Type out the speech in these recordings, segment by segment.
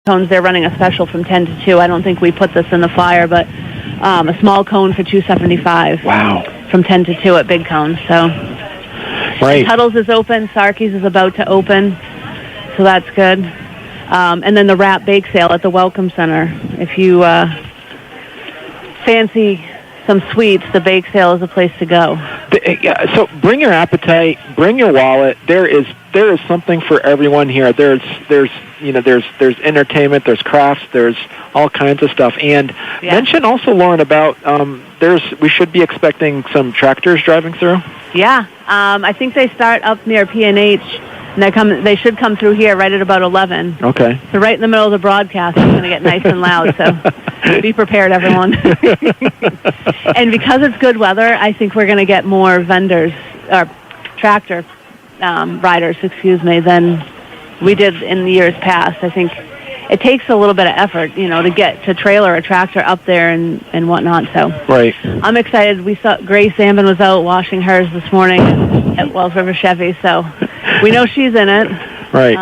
cones, they're running a special from 10 to 2. I don't think we put this in the flyer, but a small cone for $2.75. Wow. From 10 to 2 at Big Cone. So, right. Tuttle's is open. Sarkey's is about to open, so that's good. And then the Wrap Bake Sale at the Welcome Center. If you fancy some sweets, the bake sale is a place to go. So bring your appetite, bring your wallet. There is something for everyone here. There's entertainment, there's crafts, there's all kinds of stuff. And mention also, Lauren, about we should be expecting some tractors driving through. Yeah, I think they start up near P&H, and they should come through here right at about 11. Okay. So right in the middle of the broadcast, it's going to get nice and loud. So be prepared, everyone. And because it's good weather, I think we're going to get more vendors or tractor riders, than we did in the years past. I think it takes a little bit of effort, to get to trailer a tractor up there and whatnot. So right. I'm excited. We saw Grace Ambin was out washing hers this morning at Wells River Chevy, so we know she's in it. Right.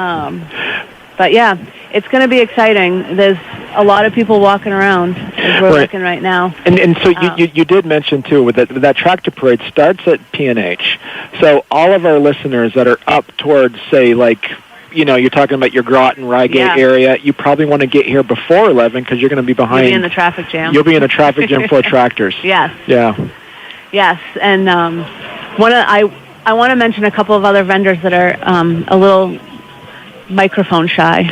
But yeah, it's going to be exciting. There's a lot of people walking around as we're looking right now. And so you did mention too with that tractor parade starts at P&H. So all of our listeners that are up towards, say, you're talking about your Groton, Rygate area, you probably want to get here before 11 because you're going to be behind. You'll be in the traffic jam. You'll be in a traffic jam full of tractors. Yes. Yeah. Yes, and I want to mention a couple of other vendors that are a little microphone shy,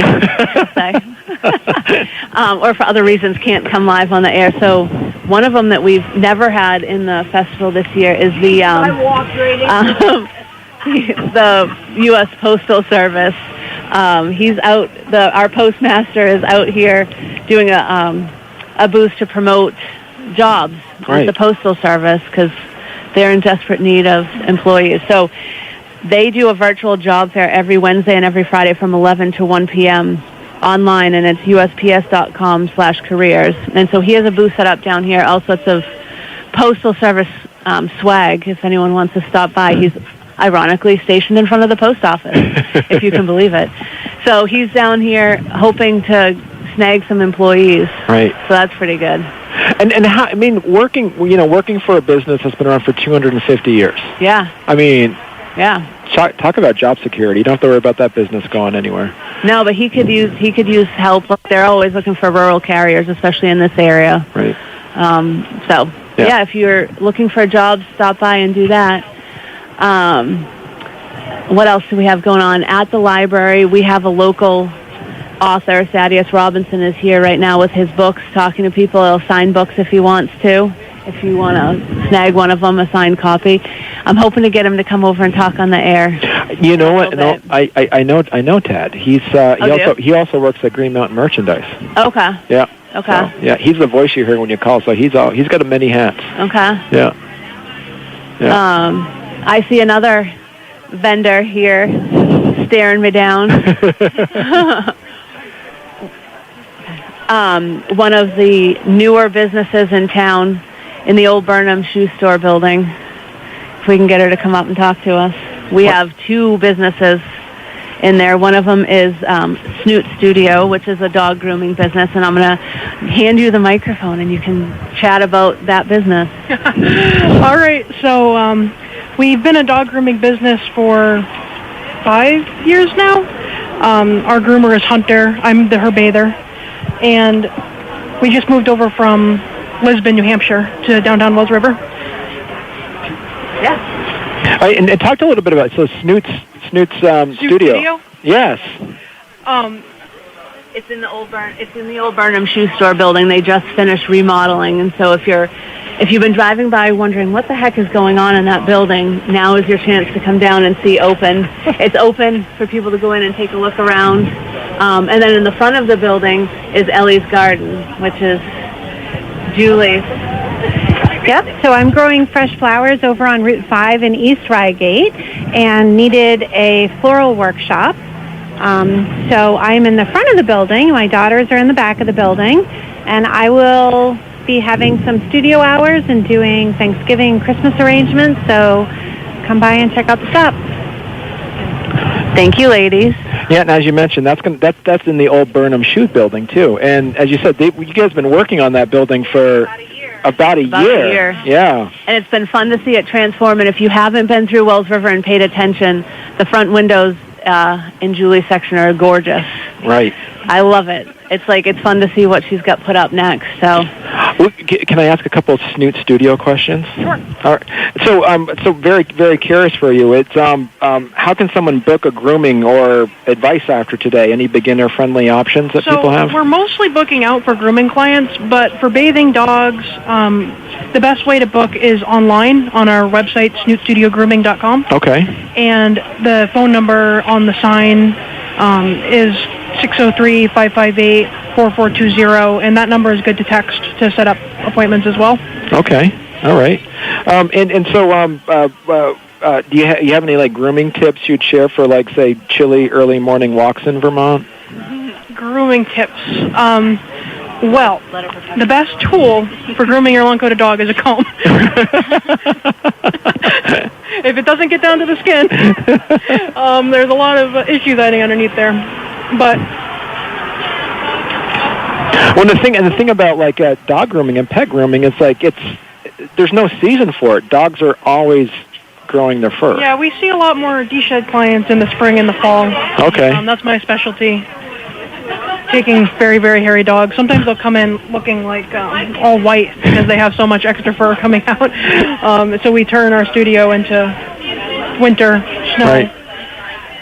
or for other reasons can't come live on the air. So one of them that we've never had in the festival this year is the U.S. Postal Service. He's out. Our postmaster is out here doing a booth to promote jobs with the Postal Service because they're in desperate need of employees. So they do a virtual job fair every Wednesday and every Friday from 11 to 1 p.m. online, and it's USPS.com/careers. And so he has a booth set up down here, all sorts of Postal Service swag, if anyone wants to stop by. He's ironically stationed in front of the post office, if you can believe it. So he's down here hoping to snag some employees. Right. So that's pretty good. And how, working for a business that's been around for 250 years. Yeah. Yeah. Talk about job security. You don't have to worry about that business going anywhere. No, but he could use help. They're always looking for rural carriers, especially in this area. Right. If you're looking for a job, stop by and do that. What else do we have going on? At the library, we have a local author, Thaddeus Robinson, is here right now with his books, talking to people. He'll sign books if he wants to. If you want to snag one of them, a signed copy. I'm hoping to get him to come over and talk on the air. You know what? No, I know Tad. He also works at Green Mountain Merchandise. Okay. Yeah. Okay. So, he's the voice you hear when you call. So he's got many hats. Okay. Yeah. I see another vendor here staring me down. One of the newer businesses in town in the old Burnham shoe store building. If we can get her to come up and talk to us. We have two businesses in there. One of them is Snoot Studio, which is a dog grooming business, and I'm going to hand you the microphone and you can chat about that business. All right, so we've been a dog grooming business for 5 years now. Our groomer is Hunter. I'm her bather. And we just moved over from Lisbon, New Hampshire to downtown Wells River. Yeah. And talk a little bit about Snoot's studio. Yes. It's in the old Burnham shoe store building. They just finished remodeling, and so if you've been driving by wondering what the heck is going on in that building, now is your chance to come down and see open. It's open for people to go in and take a look around. And then in the front of the building is Ellie's Garden, which is Julie's. Yep, so I'm growing fresh flowers over on Route 5 in East Rygate and needed a floral workshop. So I'm in the front of the building. My daughters are in the back of the building. And I will be having some studio hours and doing Thanksgiving, Christmas arrangements. So come by and check out the shop. Thank you, ladies. Yeah, and as you mentioned, that's in the old Burnham Shoot building too. And as you said, you guys have been working on that building for about a year. Yeah. And it's been fun to see it transform. And if you haven't been through Wells River and paid attention, the front windows in Julie's section are gorgeous. Right. I love it. It's fun to see what she's got put up next. So, can I ask a couple of Snoot Studio questions? Sure. All right. So very, very curious for you. It's how can someone book a grooming or advice after today? Any beginner-friendly options that people have? So we're mostly booking out for grooming clients, but for bathing dogs, the best way to book is online on our website, snootstudiogrooming.com. Okay. And the phone number on the sign is 603-558-4420, and that number is good to text to set up appointments as well. Okay, all right. Do you have any grooming tips you'd share for say chilly early morning walks in Vermont? Grooming tips. Well, the best tool for grooming your long-coated dog is a comb. If it doesn't get down to the skin, there's a lot of issues hiding underneath there. But the thing about dog grooming and pet grooming is there's no season for it. Dogs are always growing their fur. Yeah, we see a lot more de-shed clients in the spring and the fall. Okay. That's my specialty. Taking very, very hairy dogs. Sometimes they'll come in looking all white because they have so much extra fur coming out. So we turn our studio into winter snow. Right.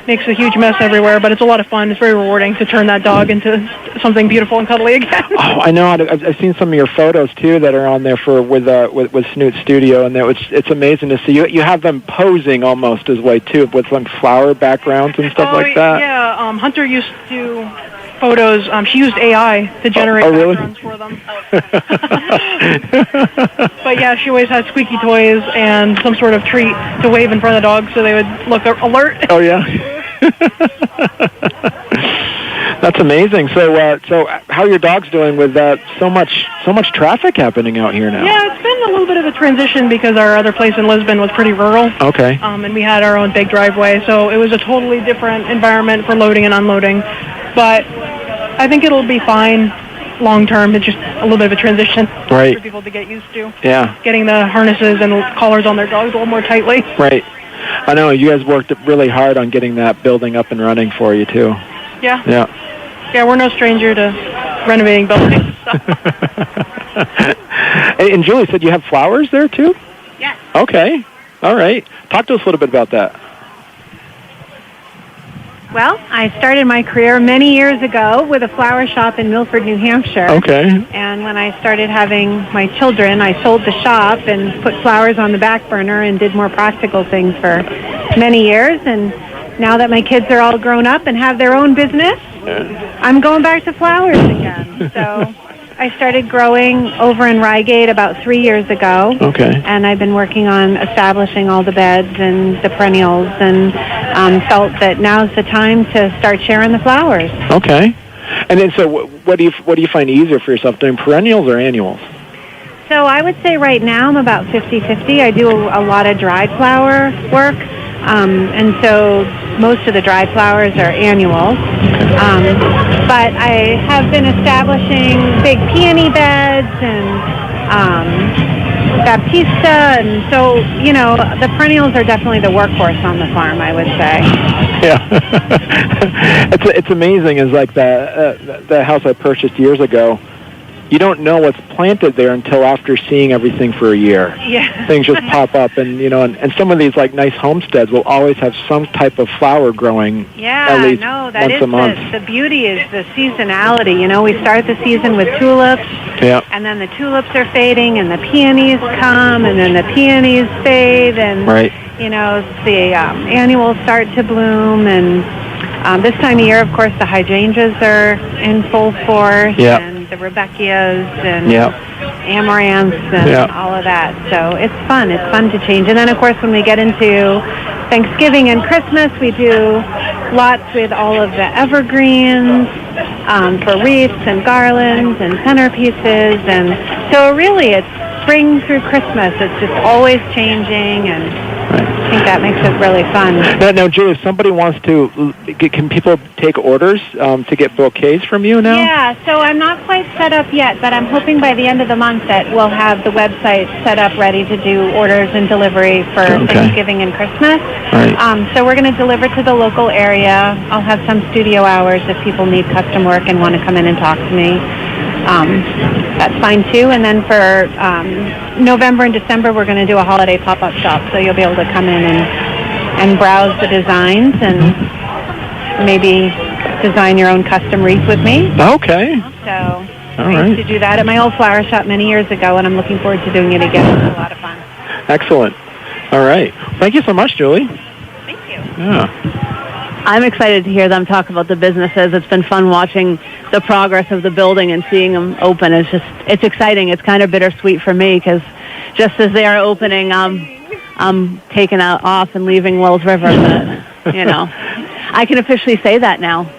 Makes a huge mess everywhere, but it's a lot of fun. It's very rewarding to turn that dog into something beautiful and cuddly again. Oh, I know. I've seen some of your photos too that are on there with Snoot Studio, and it's amazing to see. You have them posing almost as way too, with some flower backgrounds and stuff like that. Yeah, Hunter used to do photos. She used AI to generate backgrounds for them. But yeah, she always had squeaky toys and some sort of treat to wave in front of the dogs so they would look alert. Oh yeah. That's amazing. So how are your dogs doing with so much traffic happening out here now? Yeah, it's been a little bit of a transition because our other place in Lisbon was pretty rural. Okay. And we had our own big driveway, so it was a totally different environment for loading and unloading. But I think it'll be fine long term. It's just a little bit of a transition for people to get used to. Yeah. Getting the harnesses and collars on their dogs a little more tightly. Right. I know you guys worked really hard on getting that building up and running for you too. Yeah. Yeah. Yeah, we're no stranger to renovating buildings. So. And Julie said you have flowers there too? Yes. Okay. All right. Talk to us a little bit about that. Well, I started my career many years ago with a flower shop in Milford, New Hampshire. Okay. And when I started having my children, I sold the shop and put flowers on the back burner and did more practical things for many years. And now that my kids are all grown up and have their own business, I'm going back to flowers again. So I started growing over in Reigate about 3 years ago. Okay. And I've been working on establishing all the beds and the perennials, and felt that now's the time to start sharing the flowers. Okay. And then, so what do you find easier for yourself, doing perennials or annuals? So I would say right now I'm about 50-50. I do a lot of dried flower work, and so most of the dried flowers are annuals. But I have been establishing big peony beds and Baptista, and so, the perennials are definitely the workhorse on the farm, I would say. Yeah. It's amazing. Is like the house I purchased years ago. You don't know what's planted there until after seeing everything for a year. Yeah. Things just pop up, and and some of these nice homesteads will always have some type of flower growing. Yeah, at least that once is a month. the beauty is the seasonality. We start the season with tulips. Yeah. And then the tulips are fading, and the peonies come, and then the peonies fade, and right. The annuals start to bloom, and this time of year, of course, the hydrangeas are in full force. Yeah. And the Rebecchias and Yeah. amaranths and all of that. So it's fun. It's fun to change. And then, of course, when we get into Thanksgiving and Christmas, we do lots with all of the evergreens for wreaths and garlands and centerpieces. And so really it's spring through Christmas. It's just always changing. And I think that makes it really fun. Now, Julie, if somebody wants to, can people take orders to get bouquets from you now? Yeah, so I'm not quite set up yet, but I'm hoping by the end of the month that we'll have the website set up ready to do orders and delivery for Thanksgiving and Christmas. Right. So we're going to deliver to the local area. I'll have some studio hours if people need custom work and want to come in and talk to me. That's fine too. And then for November and December, we're going to do a holiday pop-up shop, so you'll be able to come in and browse the designs and maybe design your own custom wreath with me. Okay. So I used to do that at my old flower shop many years ago, and I'm looking forward to doing it again. It's a lot of fun. Excellent. All right. Thank you so much, Julie. Thank you. Yeah. I'm excited to hear them talk about the businesses. It's been fun watching the progress of the building and seeing them open. It's exciting. It's kind of bittersweet for me because just as they are opening, I'm taking off and leaving Wells River. But, you know, I can officially say that now.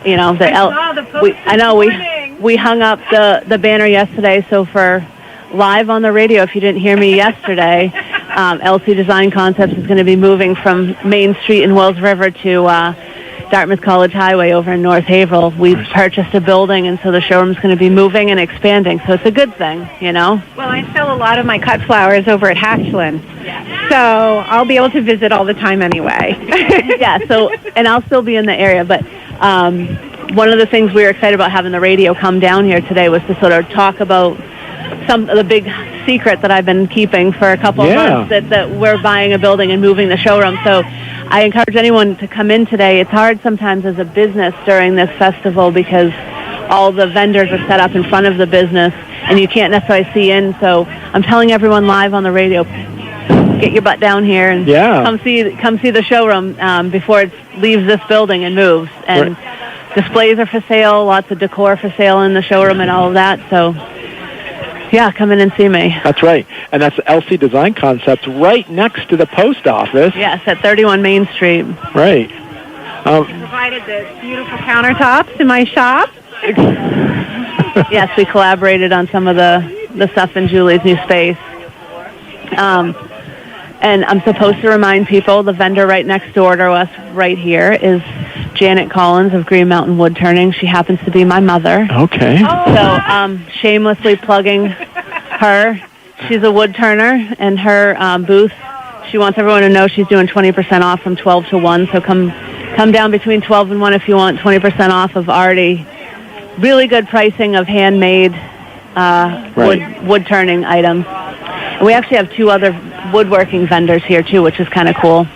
You know, we hung up the banner yesterday. So for live on the radio, if you didn't hear me yesterday, LC Design Concepts is going to be moving from Main Street in Wells River to Dartmouth College Highway over in North Haverhill. We purchased a building, and so the showroom's going to be moving and expanding. So it's a good thing, you know. Well, I sell a lot of my cut flowers over at Hatchland, so I'll be able to visit all the time anyway. Yeah. So, and I'll still be in the area, but one of the things we were excited about having the radio come down here today was to sort of talk about some of the big secret that I've been keeping for a couple of months, that we're buying a building and moving the showroom. So I encourage anyone to come in today. It's hard sometimes as a business during this festival because all the vendors are set up in front of the business and you can't necessarily see in. So I'm telling everyone live on the radio, get your butt down here and come see the showroom before it leaves this building and moves. And displays are for sale, lots of decor for sale in the showroom and all of that. So yeah, come in and see me. That's right. And that's LC Design Concepts right next to the post office. Yes, at 31 Main Street. Right. Provided the beautiful countertops in my shop. Yes, we collaborated on some of the stuff in Julie's new space. And I'm supposed to remind people, the vendor right next door to us right here is Janet Collins of Green Mountain Wood Turning. She happens to be my mother. Okay. So shamelessly plugging her. She's a wood turner, and her booth, she wants everyone to know she's doing 20% off from 12 to 1. So come down between 12 and 1 if you want 20% off of already really good pricing of handmade wood turning items. And we actually have 2 other woodworking vendors here, too, which is kind of cool.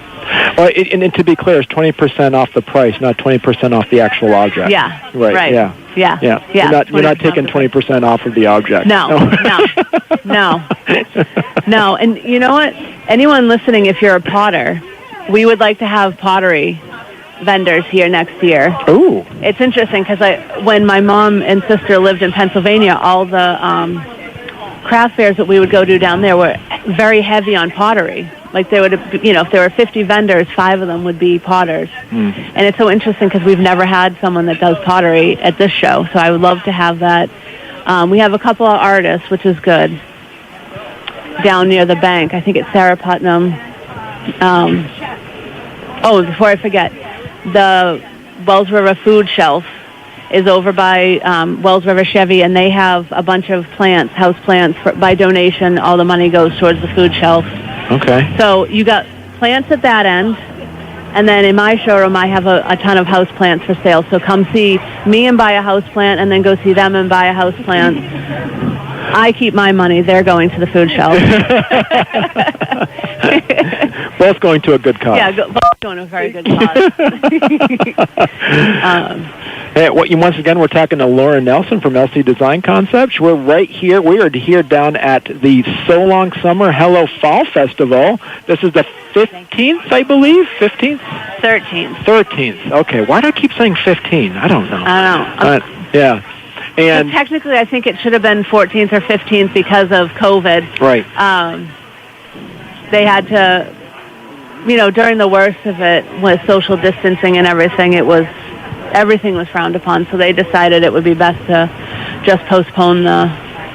Well, and to be clear, it's 20% off the price, not 20% off the actual object. Yeah. Right. Yeah. You're not taking 20% off of the object. No. No. And you know what? Anyone listening, if you're a potter, we would like to have pottery vendors here next year. Ooh. It's interesting because when my mom and sister lived in Pennsylvania, all the craft fairs that we would go to down there were very heavy on pottery. Like they would, if there were 50 vendors, 5 of them would be potters. And it's so interesting because we've never had someone that does pottery at this show. So I would love to have that. We have a couple of artists, which is good, down near the bank. I think it's Sarah Putnam. Before I forget, the Wells River Food Shelf is over by Wells River Chevy, and they have a bunch of plants, house plants, by donation. All the money goes towards the food shelf. Okay. So you got plants at that end, and then in my showroom I have a ton of house plants for sale. So come see me and buy a house plant, and then go see them and buy a house plant. I keep my money. They're going to the food shelf. Both going to a good cause. Yeah, both going to a very good cause. Once again, we're talking to Laura Nelson from LC Design Concepts. We're right here. We are here down at the So Long Summer Hello Fall Festival. This is the 15th, I believe? 15th? 13th. Okay. Why do I keep saying 15? I don't know. I don't know. Yeah. And but technically, I think it should have been 14th or 15th because of COVID. Right. They had to, during the worst of it, with social distancing and everything, everything was frowned upon. So they decided it would be best to just postpone the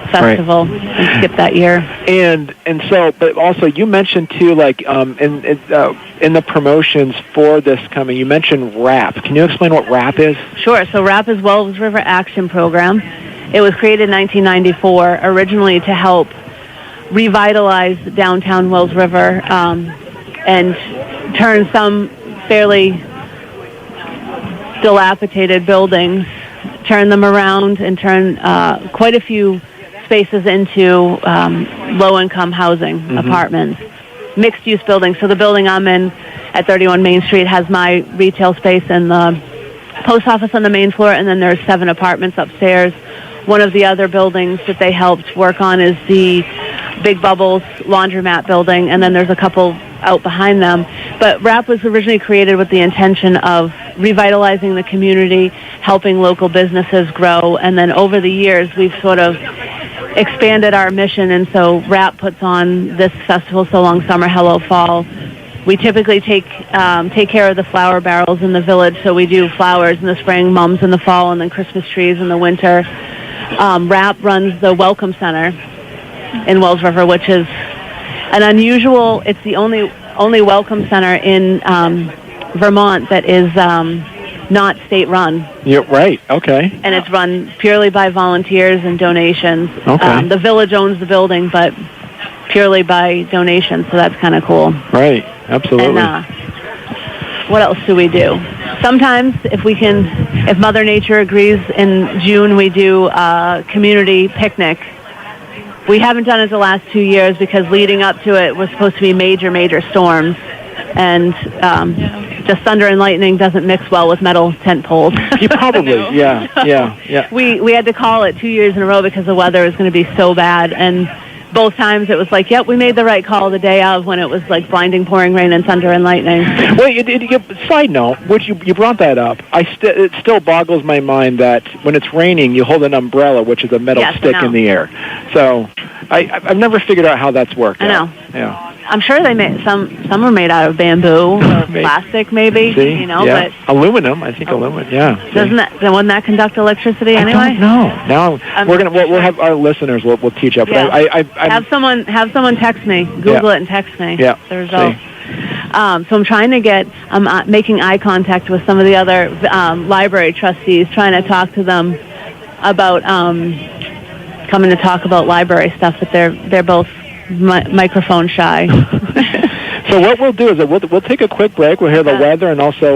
festival and skip that year. And so, but also you mentioned too, like in the promotions for this coming, you mentioned RAP. Can you explain what RAP is? Sure. So RAP is Wells River Action Program. It was created in 1994, originally to help revitalize downtown Wells River and turn some fairly dilapidated buildings, turn them around and turn quite a few spaces into low-income housing, apartments, mixed-use buildings. So the building I'm in at 31 Main Street has my retail space and the post office on the main floor, and then there's 7 apartments upstairs. One of the other buildings that they helped work on is the Big Bubbles laundromat building, and then there's a couple out behind them. But RAP was originally created with the intention of revitalizing the community, helping local businesses grow, and then over the years we've sort of expanded our mission, and so RAP puts on this festival, So Long Summer, Hello Fall. We typically take care of the flower barrels in the village, so we do flowers in the spring, mums in the fall, and then Christmas trees in the winter. RAP runs the Welcome Center in Wells River, which is an unusual, it's the only Welcome Center in Vermont that is not state-run. Yeah, right, okay. And it's run purely by volunteers and donations. Okay. The village owns the building, but purely by donations, so that's kind of cool. Right, absolutely. And what else do we do? Sometimes, if Mother Nature agrees, in June we do a community picnic. We haven't done it the last 2 years because leading up to it was supposed to be major storms, and just thunder and lightning doesn't mix well with metal tent poles. You probably, yeah. We had to call it 2 years in a row because the weather was going to be so bad, and both times it was like, yep, we made the right call the day of, when it was like blinding, pouring rain and thunder and lightning. Well, side note, which you brought that up, it still boggles my mind that when it's raining, you hold an umbrella, which is a metal stick in the air. So I've never figured out how that's worked. I know. Out. Yeah. I'm sure they made some are made out of bamboo or plastic, maybe. See? But aluminum. I think aluminum. Yeah. Wouldn't that conduct electricity anyway? I don't know. Now we'll have our listeners. We'll teach up. Yeah. But I have someone text me. Google it and text me. Yeah. The results. So I'm trying to I'm making eye contact with some of the other library trustees, trying to talk to them about coming to talk about library stuff, but they're both microphone shy. So what we'll do is we'll take a quick break. We'll hear the weather, and also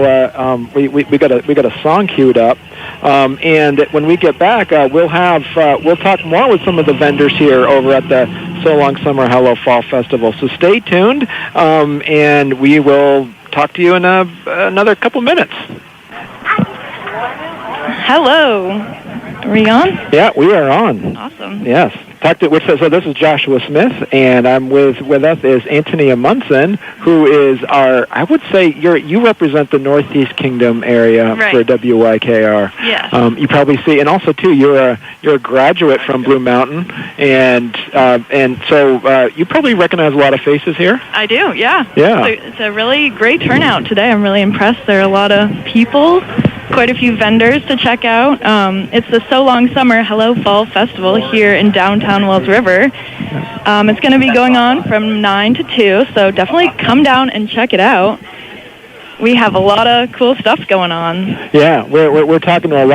we got a song queued up. And when we get back, we'll talk more with some of the vendors here over at the So Long Summer, Hello Fall Festival. So stay tuned, and we will talk to you in another couple minutes. Hello. Are we on? Yeah, we are on. Awesome. Yes. So this is Joshua Smith, and I'm with us is Antonia Munson, who is I would say you represent the Northeast Kingdom area for WYKR. Yes. You probably see, and also too, you're a graduate from Blue Mountain, and so you probably recognize a lot of faces here. I do, yeah. Yeah. It's a really great turnout today. I'm really impressed. There are a lot of people, quite a few vendors to check out. It's the So Long Summer, Hello Fall Festival here in downtown Wells River. It's going to be going on from 9 to 2, so definitely come down and check it out. We have a lot of cool stuff going on. Yeah, we're talking to a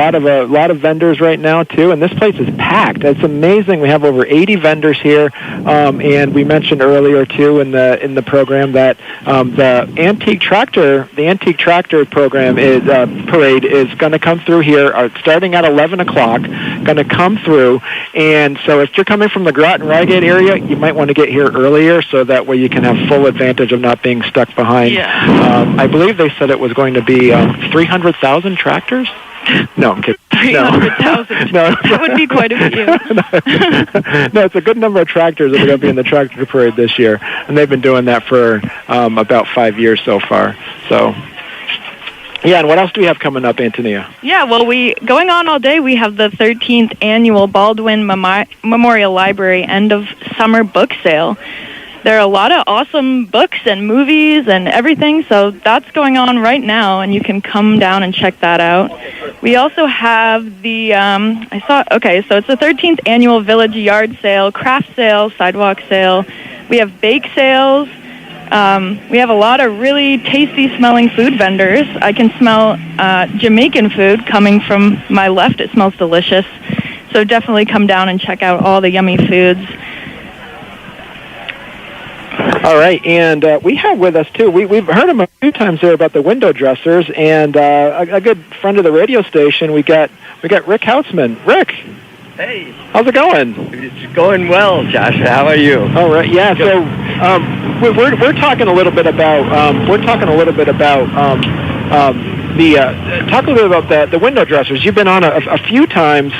lot of vendors right now too, and this place is packed. It's amazing. We have over 80 vendors here, and we mentioned earlier too in the program that the antique tractor program parade is going to come through here, starting at 11 o'clock. Going to come through, and so if you're coming from the Groton Reigate area, you might want to get here earlier so that way you can have full advantage of not being stuck behind. Yeah. I believe they said it was going to be 300,000 tractors. No, I'm kidding. 300,000. No. That would be quite a few. No, it's a good number of tractors that are going to be in the tractor parade this year, and they've been doing that for about 5 years so far. So, yeah, and what else do we have coming up, Antonia? Yeah, well, going on all day, we have the 13th annual Baldwin Memorial Library end of summer book sale. there are a lot of awesome books and movies and everything, so that's going on right now, and you can come down and check that out. We also have the, so it's the 13th annual Village Yard Sale, craft sale, sidewalk sale. We have bake sales. We have a lot of really tasty-smelling food vendors. I can smell Jamaican food coming from my left. It smells delicious. So definitely come down and check out all the yummy foods. All right, and we have with us, too, we've heard him a few times there about the window dressers, and a good friend of the radio station, we got Rick Houtsman. Rick! Hey. How's it going? It's going well, Josh. How are you? All right, yeah, so we're talking a little bit about, talk a little bit about the window dressers. You've been on a few times.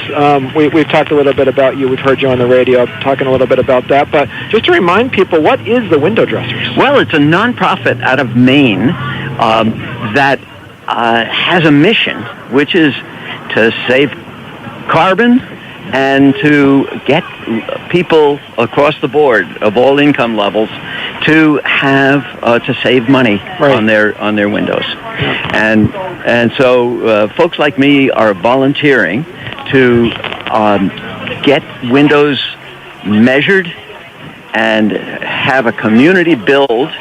We've talked a little bit about you. We've heard you on the radio talking a little bit about that. But just to remind people, what is the window dressers? Well, it's a nonprofit out of Maine that has a mission, which is to save carbon and to get people across the board of all income levels to have to save money on their windows, and so folks like me are volunteering to get windows measured and have a community build,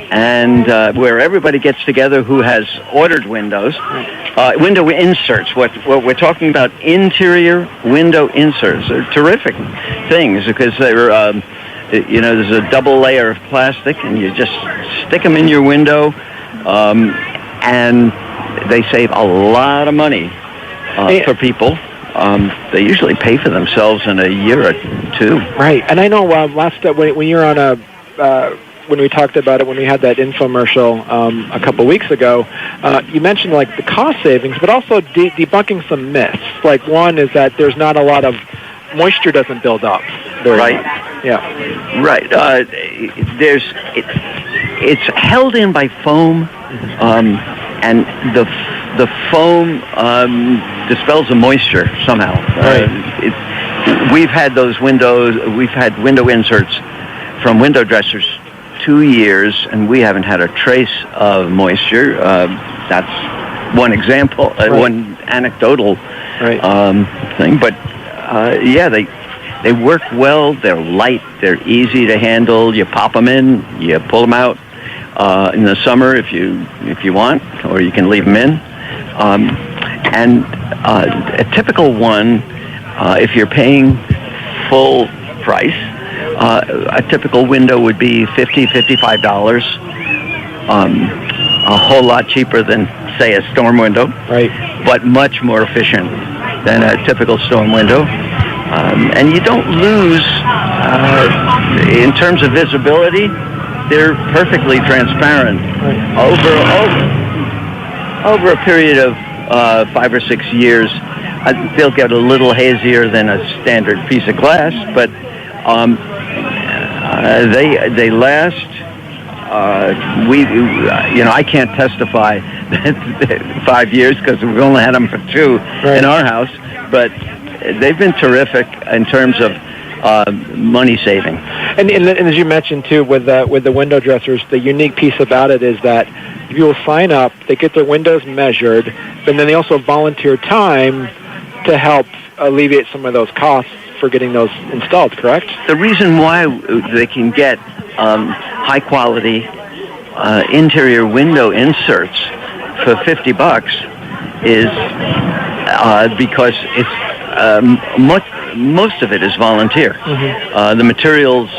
and where everybody gets together who has ordered windows, window inserts. What we're talking about, interior window inserts. They're terrific things because they're, there's a double layer of plastic, and you just stick them in your window, and they save a lot of money for people. They usually pay for themselves in a year or two. Right, and I know when you're on when we talked about it, when we had that infomercial a couple weeks ago, you mentioned like the cost savings, but also debunking some myths. Like one is that there's not a lot of moisture doesn't build up. Right. Yeah. Right. It's held in by foam, and the foam dispels the moisture somehow. Right. We've had window inserts from window dressers 2 years, and we haven't had a trace of moisture. That's one example, one anecdotal thing. But they work well. They're light. They're easy to handle. You pop them in, you pull them out in the summer if you want, or you can leave them in. And a typical one, if you're paying full price, a typical window would be $55, a whole lot cheaper than, say, a storm window, but much more efficient than a typical storm window. And you don't lose, in terms of visibility, they're perfectly transparent. Over a period of 5 or 6 years, they'll get a little hazier than a standard piece of glass, but they last. I can't testify that 5 years because we've only had them for 2 in our house, but they've been terrific in terms of money saving. And as you mentioned too, with the window dressers, the unique piece about it is that people sign up, they get their windows measured, and then they also volunteer time to help alleviate some of those costs for getting those installed, correct? The reason why they can get high-quality interior window inserts for $50 is because it's most of it is volunteer. Mm-hmm. The materials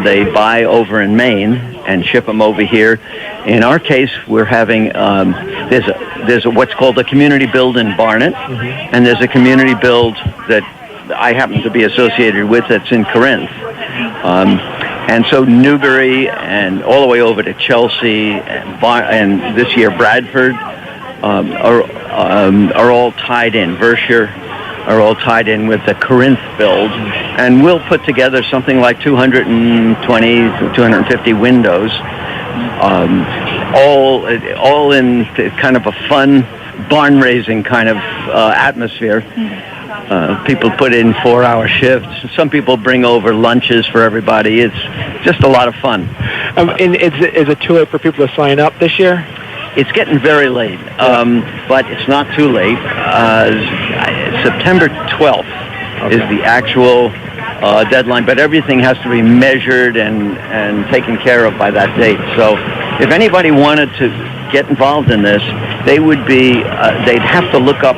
they buy over in Maine and ship them over here. In our case, we're having there's what's called a community build in Barnet, and there's a community build that I happen to be associated with that's in Corinth. And so Newbury and all the way over to Chelsea and this year Bradford are all tied in. Vershire are all tied in with the Corinth build, and we'll put together something like 220 to 250 windows, all in kind of a fun barn raising kind of atmosphere. People put in 4-hour shifts. Some people bring over lunches for everybody. It's just a lot of fun. And is it too late for people to sign up this year? It's getting very late, but it's not too late. September 12th is the actual deadline, but everything has to be measured and taken care of by that date. So if anybody wanted to get involved in this, they would be, they'd have to look up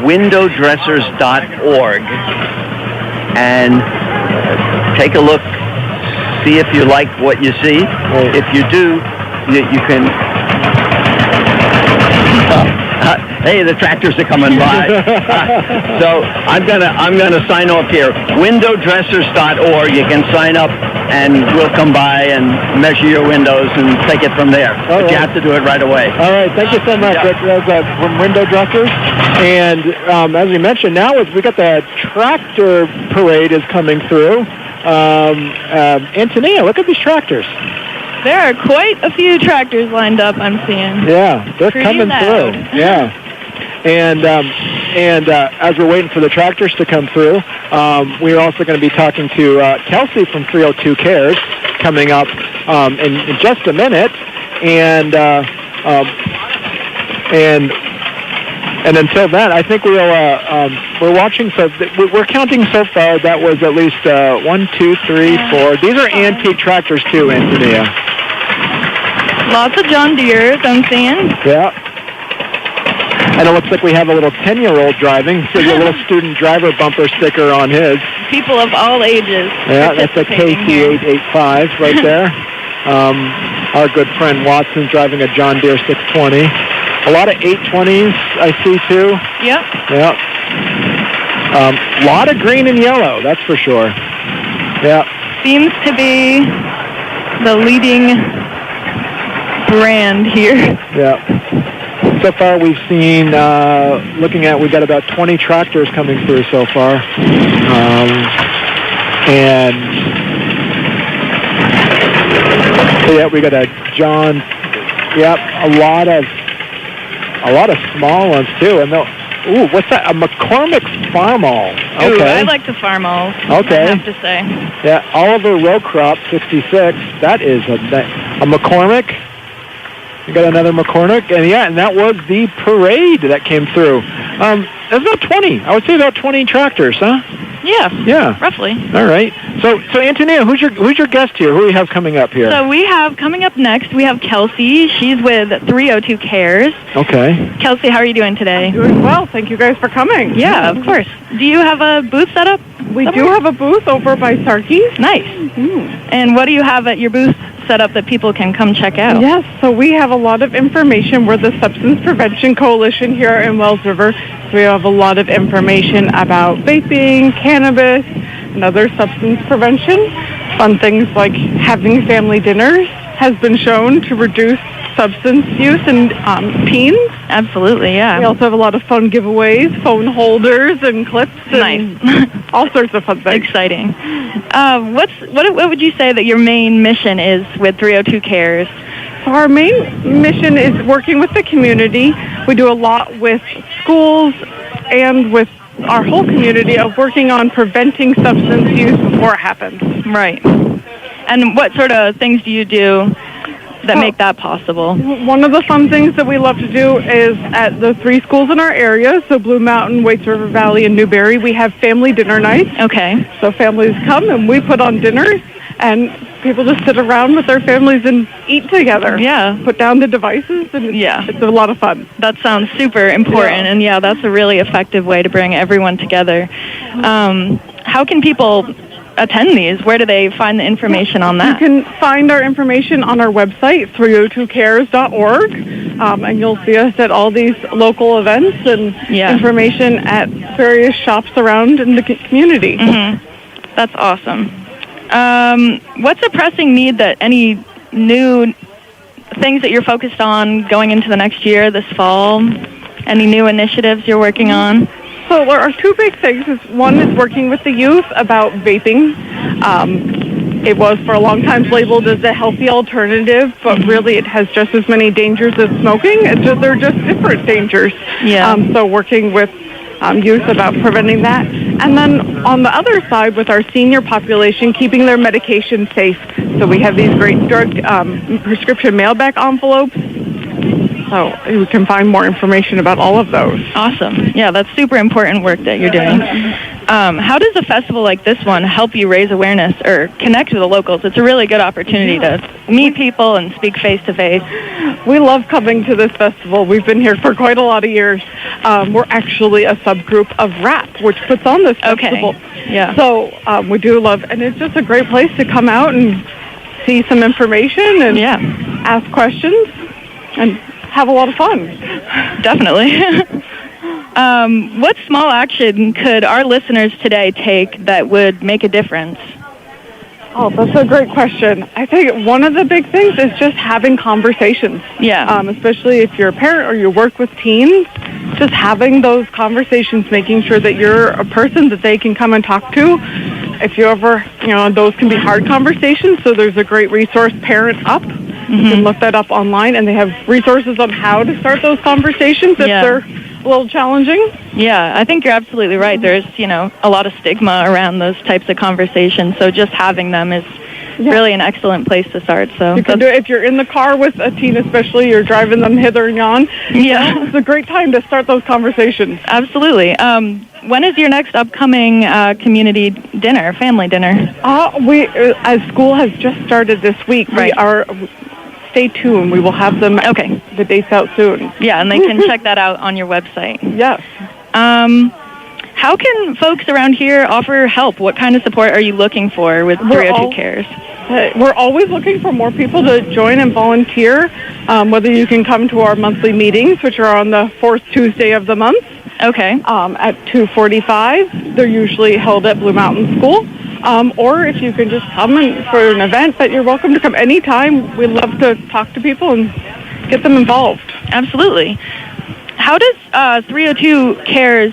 windowdressers.org and take a look, see if you like what you see. If you do, you can... Hey, the tractors are coming by. So I'm gonna sign off here. Windowdressers.org. You can sign up, and we'll come by and measure your windows and take it from there. But you have to do it right away. All right. Thank you so much. That's from Window Dressers. And as we mentioned, now we got the tractor parade is coming through. Antonia, look at these tractors. There are quite a few tractors lined up, I'm seeing. Yeah, they're Pretty coming loud. through. Yeah. And as we're waiting for the tractors to come through, we're also going to be talking to Kelsey from 302 Cares coming up in just a minute. And until then, I think we're watching. So we're counting so far. That was at least 1, 2, 3, 4. These are antique tractors too, Antonia. Lots of John Deeres, I'm seeing. Yeah. And it looks like we have a little 10-year-old driving. So a little student driver bumper sticker on his. People of all ages. Yeah, that's a KC885 right there. Our good friend Watson's driving a John Deere 620. A lot of 820s I see too. Yep. Yep. A lot of green and yellow, that's for sure. Yeah. Seems to be the leading brand here. Yeah. So far we've seen, we've got about 20 tractors coming through so far. And yeah, we got a John, a lot of small ones too. And what's that? A McCormick Farmall. Okay. Ooh, I like the Farmalls. Okay. I have to say. Yeah, Oliver Row Crop 66. That is a McCormick. You got another McCormick, and that was the parade that came through. There's about 20. I would say about 20 tractors, huh? Yeah. Roughly. All right. So Antonia, who's your guest here? Who do we have coming up here? So we have coming up next. We have Kelsey. She's with 302 Cares. Okay. Kelsey, how are you doing today? Doing well. Thank you guys for coming. Yeah, of course. Do you have a booth set up? We do have a booth over by Sarkey's. Nice. Mm-hmm. And what do you have at your booth set up that people can come check out? Yes, so we have a lot of information. We're the Substance Prevention Coalition here in Wells River. So we have a lot of information about vaping, cannabis, and other substance prevention. Fun things like having family dinners has been shown to reduce substance use in teens. Absolutely, yeah. We also have a lot of fun giveaways, phone holders and clips, and all sorts of fun things. Exciting. What would you say that your main mission is with 302 Cares? So our main mission is working with the community. We do a lot with schools and with our whole community of working on preventing substance use before it happens. Right. And what sort of things do you do that make that possible? One of the fun things that we love to do is at the 3 schools in our area, so Blue Mountain, Waits River Valley, and Newberry, we have family dinner nights. Okay. So families come and we put on dinners, and people just sit around with their families and eat together. Yeah. Put down the devices, and it's a lot of fun. That sounds super important, and that's a really effective way to bring everyone together. How can people attend these? Where do they find the information on that? You can find our information on our website, 302cares.org, and you'll see us at all these local events and information at various shops around in the community. Mm-hmm. That's awesome. What's a pressing need that any new things that you're focused on going into the next year, this fall? Any new initiatives you're working on? So there are 2 big things. One is working with the youth about vaping. It was for a long time labeled as a healthy alternative, but really it has just as many dangers as smoking. It's just, they're just different dangers. Yeah. So working with youth about preventing that. And then on the other side, with our senior population, keeping their medication safe. So we have these great drug prescription mail-back envelopes. So you can find more information about all of those. Awesome. Yeah, that's super important work that you're doing. How does a festival like this one help you raise awareness or connect with the locals? It's a really good opportunity to meet people and speak face-to-face. We love coming to this festival. We've been here for quite a lot of years. We're actually a subgroup of RAP, which puts on this festival. Okay. Yeah. So we do love, and it's just a great place to come out and see some information and ask questions and have a lot of fun. Definitely. What small action could our listeners today take that would make a difference? Oh, that's a great question. I think one of the big things is just having conversations. Yeah. Especially if you're a parent or you work with teens, just having those conversations, making sure that you're a person that they can come and talk to. If you ever, those can be hard conversations, so there's a great resource, Parent Up. You can look that up online, and they have resources on how to start those conversations if they're a little challenging. Yeah, I think you're absolutely right. There's, a lot of stigma around those types of conversations, so just having them is really an excellent place to start. So you can do it if you're in the car with a teen, especially you're driving them hither and yon. Yeah, it's a great time to start those conversations. Absolutely. When is your next upcoming community dinner, family dinner? As school has just started this week, we are. Stay tuned. We will have them. The dates out soon. Yeah, and they can check that out on your website. Yes. How can folks around here offer help? What kind of support are you looking for with 302 Cares? We're always looking for more people to join and volunteer, whether you can come to our monthly meetings, which are on the fourth Tuesday of the month. Okay. At 2:45. They're usually held at Blue Mountain School. Or if you can just come for an event, that you're welcome to come anytime. We love to talk to people and get them involved. Absolutely. How does 302 Cares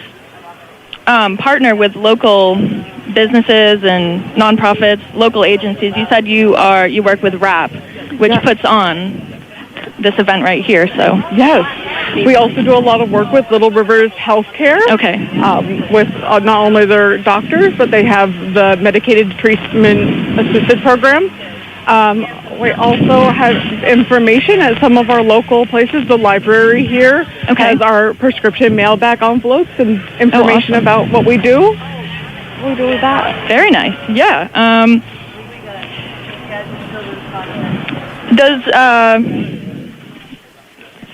partner with local businesses and nonprofits, local agencies? You said you work with RAP, which puts on this event right here. So yes, we also do a lot of work with Little Rivers Healthcare. Okay. With not only their doctors, but they have the medicated treatment assisted program. We also have information at some of our local places. The library here has our prescription mail-back envelopes and information about what we do. We do that. Very nice. Yeah.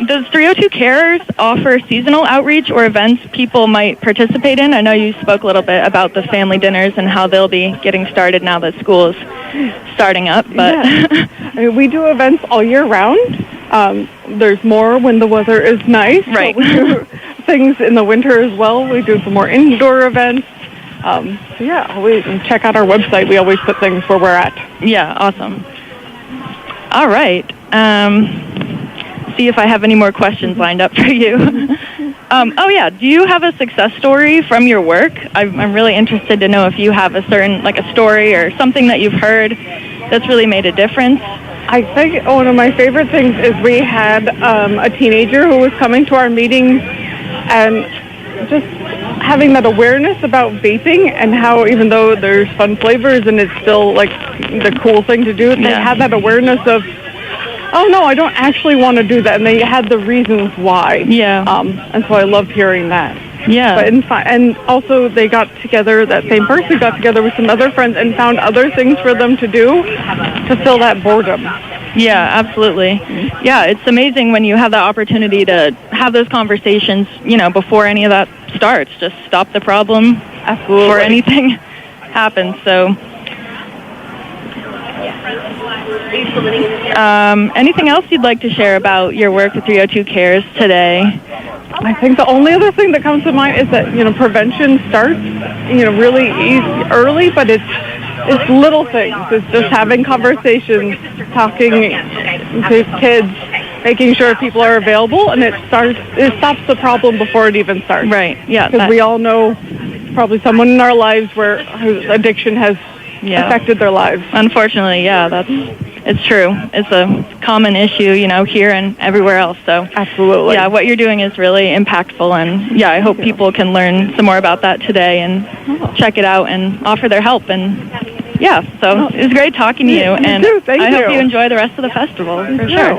Does 302 Cares offer seasonal outreach or events people might participate in? I know you spoke a little bit about the family dinners and how they'll be getting started now that school is starting up. But we do events all year round. There's more when the weather is nice. Right. We do things in the winter as well. We do some more indoor events. We check out our website. We always put things where we're at. Yeah, awesome. All right. See if I have any more questions lined up for you. Do you have a success story from your work? I'm really interested to know if you have a certain, a story or something that you've heard that's really made a difference. I think one of my favorite things is we had a teenager who was coming to our meetings and just having that awareness about vaping and how even though there's fun flavors and it's still the cool thing to do, they had that awareness of, oh no, I don't actually want to do that, and they had the reasons why. Yeah. And so I loved hearing that. Yeah. And also they got together. That same person got together with some other friends and found other things for them to do to fill that boredom. Yeah, absolutely. Yeah, it's amazing when you have the opportunity to have those conversations, before any of that starts. Just stop the problem before anything happens. So. Anything else you'd like to share about your work with 302 Cares today? I think the only other thing that comes to mind is that, prevention starts, really early, but it's little things. It's just having conversations, talking to kids, making sure people are available, and it stops the problem before it even starts. Right, yeah. Because we all know probably someone in our lives whose addiction has affected their lives. Unfortunately, yeah, It's true. It's a common issue, here and everywhere else. So absolutely. Yeah, what you're doing is really impactful, and yeah, I hope people can learn some more about that today and check it out and offer their help. And yeah, so it was great talking to you, and I hope you enjoy the rest of the festival for sure.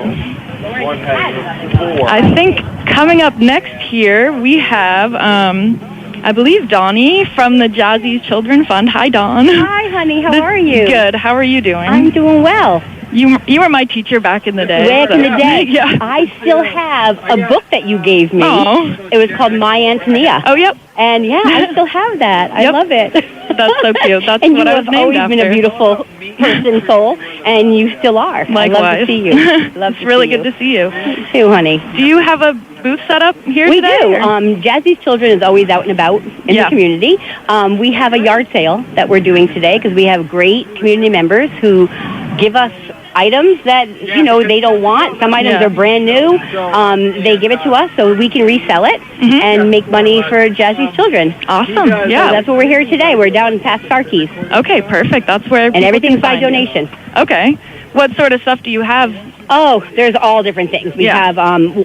I think coming up next here we have, I believe, Donnie from the Jazzy's Children Fund. Hi, Dawn. Hi, honey. How are you? Good. How are you doing? I'm doing well. You were my teacher back in the day. Back in the day. Yeah. I still have a book that you gave me. Oh. It was called My Antonia. Oh, yep. And yeah, I still have that. I love it. That's so cute. That's and what I was named after. And you have always been a beautiful person, soul, and you still are. Likewise. I love to see you. It's really good to see you. You too, honey. Do you have a booth set up here today? We do. Jazzy's Children is always out and about in the community. We have a yard sale that we're doing today because we have great community members who give us items that they don't want. Some items are brand new. They give it to us so we can resell it and make money for Jazzy's Children. Awesome. So that's what we're here today. We're down in past Starkeys. Okay, perfect. That's where and everything's by donation. Okay. What sort of stuff do you have? Oh, there's all different things. We have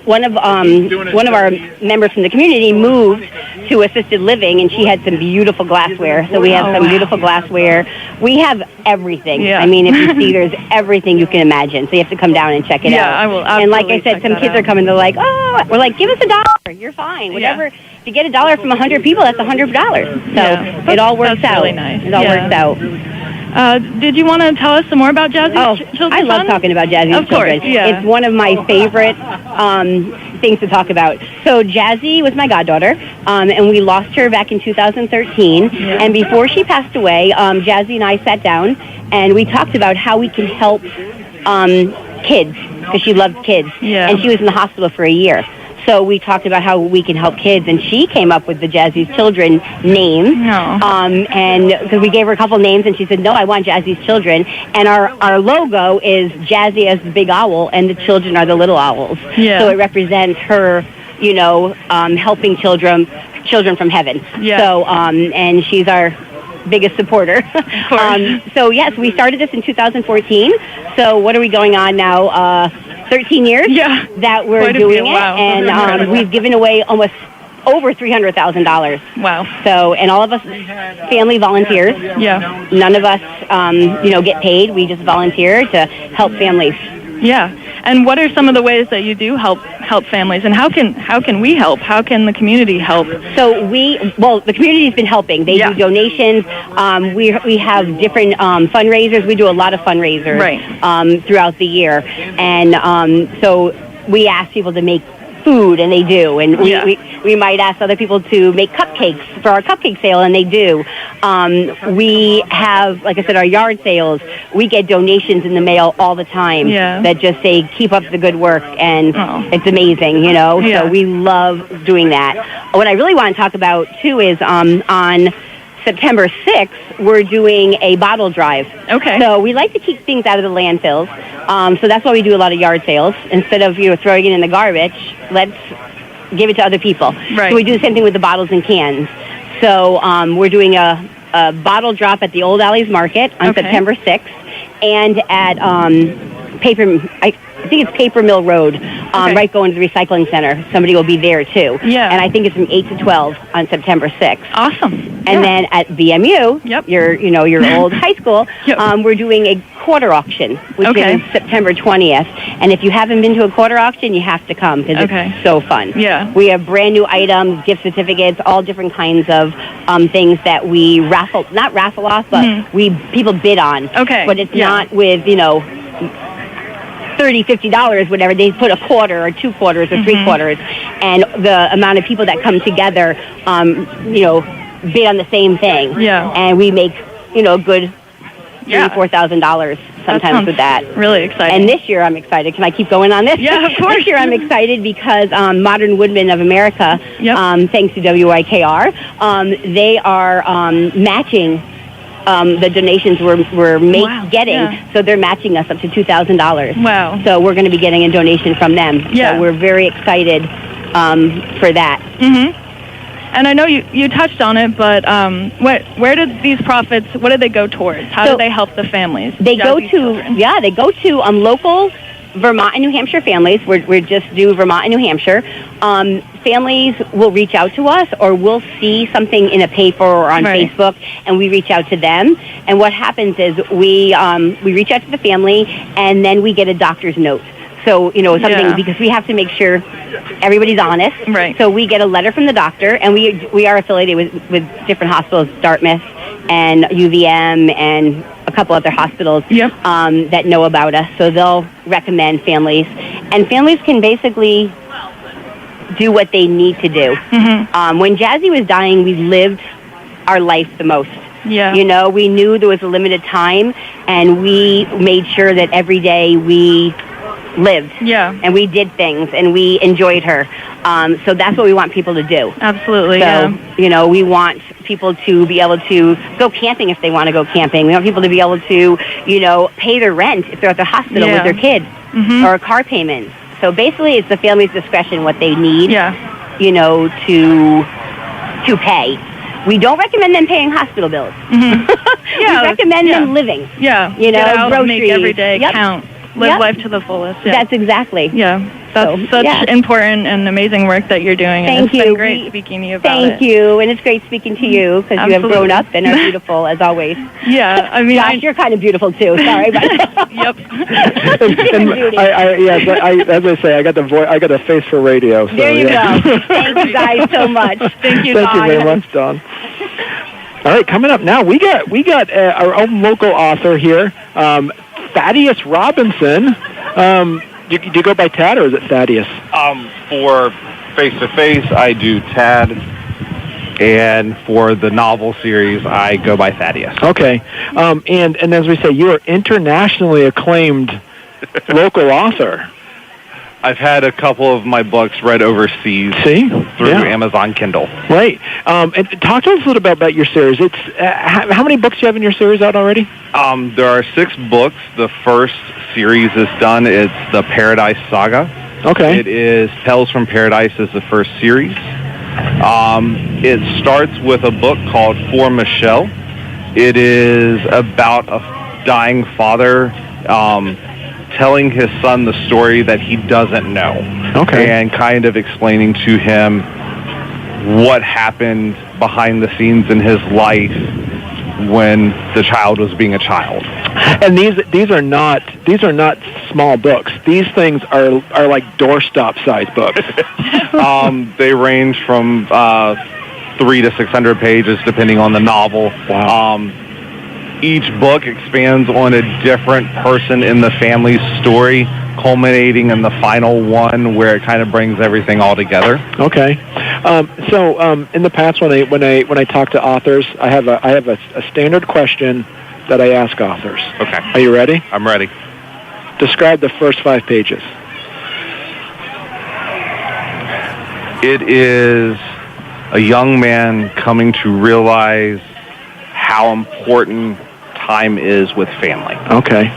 one of our members from the community moved to assisted living, and she had some beautiful glassware. So we have some beautiful glassware. We have everything. Yeah. I mean, if you see, there's everything you can imagine. So you have to come down and check it out. Yeah, I will. And like I said, some kids are coming. They're like, oh, we're like, give us $1. You're fine. Whatever. If you get $1 from 100 people, that's $100. So it all works out. Really nice. It all works out. Did you want to tell us some more about Jazzy's Children? I love talking about Jazzy's Children. Yeah. It's one of my favorite things to talk about. So Jazzy was my goddaughter, and we lost her back in 2013. Yeah. And before she passed away, Jazzy and I sat down, and we talked about how we can help kids, because she loved kids. Yeah. And she was in the hospital for a year. So we talked about how we can help kids, and she came up with the Jazzy's Children name. And because we gave her a couple names, and she said, no, I want Jazzy's Children. And our logo is Jazzy as the big owl, and the children are the little owls. Yeah. So it represents her, helping children from heaven. Yeah. So, and she's our biggest supporter. Of course. So yes, we started this in 2014. So what are we going on now? 13 years that we're doing it, and we've given away almost over $300,000. Wow. So, and all of us family volunteers. Yeah. None of us, get paid. We just volunteer to help families. Yeah. And what are some of the ways that you do help families, and how can we help? How can the community help? So the community's been helping. They do donations. We have different fundraisers. We do a lot of fundraisers throughout the year, and so we ask people to make food, and they do. And we might ask other people to make cupcakes for our cupcake sale, and they do. We have, like I said, our yard sales. We get donations in the mail all the time that just say, keep up the good work, and it's amazing, So we love doing that. What I really want to talk about, too, is on September 6th, we're doing a bottle drive. Okay. So we like to keep things out of the landfills. So that's why we do a lot of yard sales. Instead of throwing it in the garbage, let's give it to other people. Right. So we do the same thing with the bottles and cans. So we're doing a bottle drop at the Old Alleys Market on September 6th, and at I think it's Paper Mill Road, right going to the recycling center. Somebody will be there too. Yeah. And I think it's from 8 to 12 on September 6th. Awesome. And then at VMU, your old high school, we're doing a quarter auction, which is September 20th. And if you haven't been to a quarter auction, you have to come because it's so fun. Yeah. We have brand new items, gift certificates, all different kinds of things that we not raffle off, but people bid on. Okay. But it's not with, $30, $50, whatever. They put a quarter or 2 quarters or 3 quarters, and the amount of people that come together, bid on the same thing. Yeah. And we make, a good $3,000-$4,000 sometimes with that. Really exciting. And this year I'm excited. Can I keep going on this? Yeah, of course. This year I'm excited because Modern Woodmen of America, thanks to WIKR, they are matching the donations we're getting. So they're matching us up to $2,000. Wow. So we're going to be getting a donation from them. Yeah. So we're very excited for that. Mm-hmm. And I know you touched on it, but where did these profits, what did they go towards? How do they help the families? They go to local Vermont and New Hampshire families. We're just do Vermont and New Hampshire. Families will reach out to us, or we'll see something in a paper or on Facebook, and we reach out to them. And what happens is we reach out to the family, and then we get a doctor's note. So, something, because we have to make sure everybody's honest. Right. So we get a letter from the doctor, and we are affiliated with different hospitals, Dartmouth and UVM and a couple other hospitals that know about us. So they'll recommend families. And families can basically do what they need to do. Mm-hmm. When Jazzy was dying, we lived our life the most. Yeah. We knew there was a limited time, and we made sure that every day we lived. Yeah. And we did things, and we enjoyed her. So that's what we want people to do. Absolutely, So, we want people to be able to go camping if they want to go camping. We want people to be able to, pay their rent if they're at the hospital with their kids, or car payments. So basically, it's the family's discretion what they need, to pay. We don't recommend them paying hospital bills. We recommend them living. Yeah. Get out, groceries. Make every day count. Live life to the fullest. Yeah. That's exactly. Yeah. That's such important and amazing work that you're doing. Thank you. It's been great speaking to you about Thank you. And it's great speaking to you, because you have grown up and are beautiful as always. Yeah. I mean, Josh, you're kind of beautiful too. Sorry. But Yep. As I say, I got the voice. I got a face for radio. So, there you go. Thank you guys so much. Thank you, Thank Dawn. you very much, Dawn. All right, coming up now, we got our own local author here, Thaddeus Robinson. Do you go by Tad, or is it Thaddeus? For face-to-face, I do Tad, and for the novel series, I go by Thaddeus. Okay, and as we say, you are internationally acclaimed local author. I've had a couple of my books read overseas through Amazon Kindle. Right. And talk to us a little bit about your series. It's how many books do you have in your series out already? There are 6 books. The first series is done. It's the Paradise Saga. Okay. It is Tales from Paradise is the first series. It starts with a book called For Michelle. It is about a dying father telling his son the story that he doesn't know. Okay. And kind of explaining to him what happened behind the scenes in his life when the child was being a child. And these are not small books. These things are like doorstop size books. They range from 300 to 600 pages depending on the novel. Wow. Each book expands on a different person in the family's story, culminating in the final one where it kind of brings everything all together. Okay. So in the past, when I talk to authors, I have a standard question that I ask authors. Okay. Are you ready? I'm ready. Describe the first 5 pages. It is a young man coming to realize how important time is with family. Okay.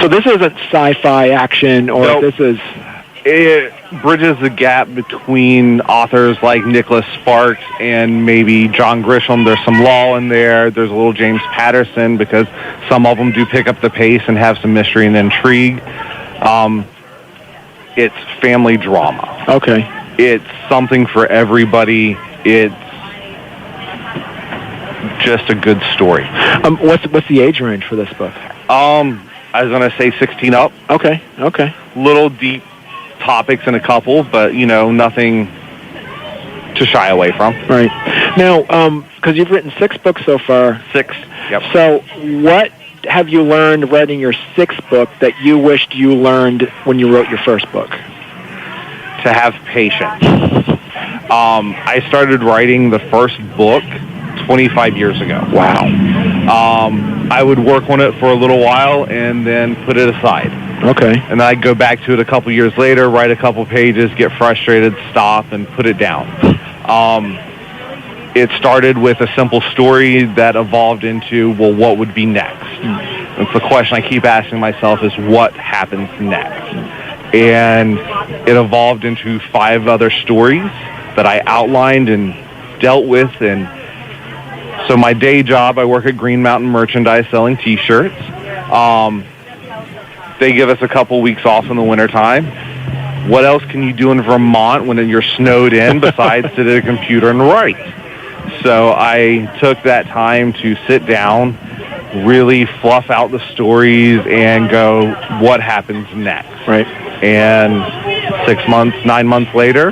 So this isn't sci-fi action, or it bridges the gap between authors like Nicholas Sparks and maybe John Grisham. There's some law in there. There's a little James Patterson, because some of them do pick up the pace and have some mystery and intrigue. It's family drama. Okay. It's something for everybody. It's just a good story. What's the age range for this book? I was going to say 16 up. Okay. Little deep topics in a couple, but, nothing to shy away from. Right. Now, because you've written 6 books so far. 6, yep. So what have you learned writing your 6th book that you wished you learned when you wrote your first book? To have patience. I started writing the first book 25 years ago. Wow. I would work on it for a little while and then put it aside. Okay. And then I'd go back to it a couple years later, write a couple pages, get frustrated, stop, and put it down. It started with a simple story that evolved into, well, what would be next? It's the question I keep asking myself is, what happens next? And it evolved into 5 other stories that I outlined and dealt with. And so my day job, I work at Green Mountain Merchandise selling T-shirts. They give us a couple weeks off in the wintertime. What else can you do in Vermont when you're snowed in besides sit at a computer and write? So I took that time to sit down, really fluff out the stories and go, what happens next? Right. And 9 months later,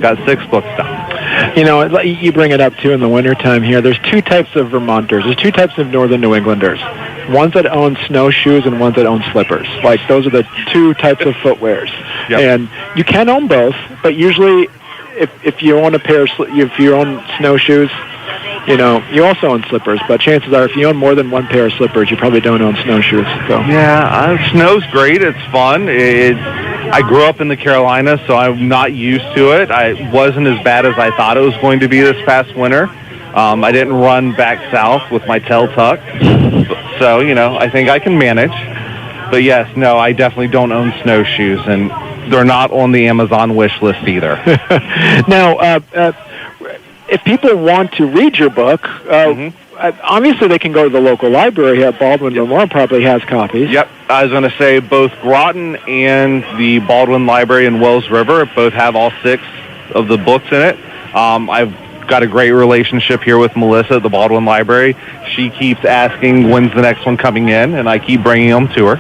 got 6 books done. You know, you bring it up, too, in the wintertime here. There's 2 types of Vermonters. There's 2 types of northern New Englanders. Ones that own snowshoes and ones that own slippers. Like, those are the 2 types of footwears. Yep. And you can own both, but usually if you own if you own snowshoes, you know, you also own slippers, but chances are if you own more than 1 pair of slippers, you probably don't own snowshoes. So. Yeah, snow's great. It's fun. I grew up in the Carolinas, so I'm not used to it. I wasn't as bad as I thought it was going to be this past winter. I didn't run back south with my tail tucked, so, you know, I think I can manage. But yes, no, I definitely don't own snowshoes, and they're not on the Amazon wish list either. Now, if people want to read your book, obviously they can go to the local library here at Baldwin. Memorial probably has copies. Yep. I was going to say both Groton and the Baldwin Library in Wells River both have all 6 of the books in it. I've got a great relationship here with Melissa at the Baldwin Library. She keeps asking when's the next one coming in, and I keep bringing them to her.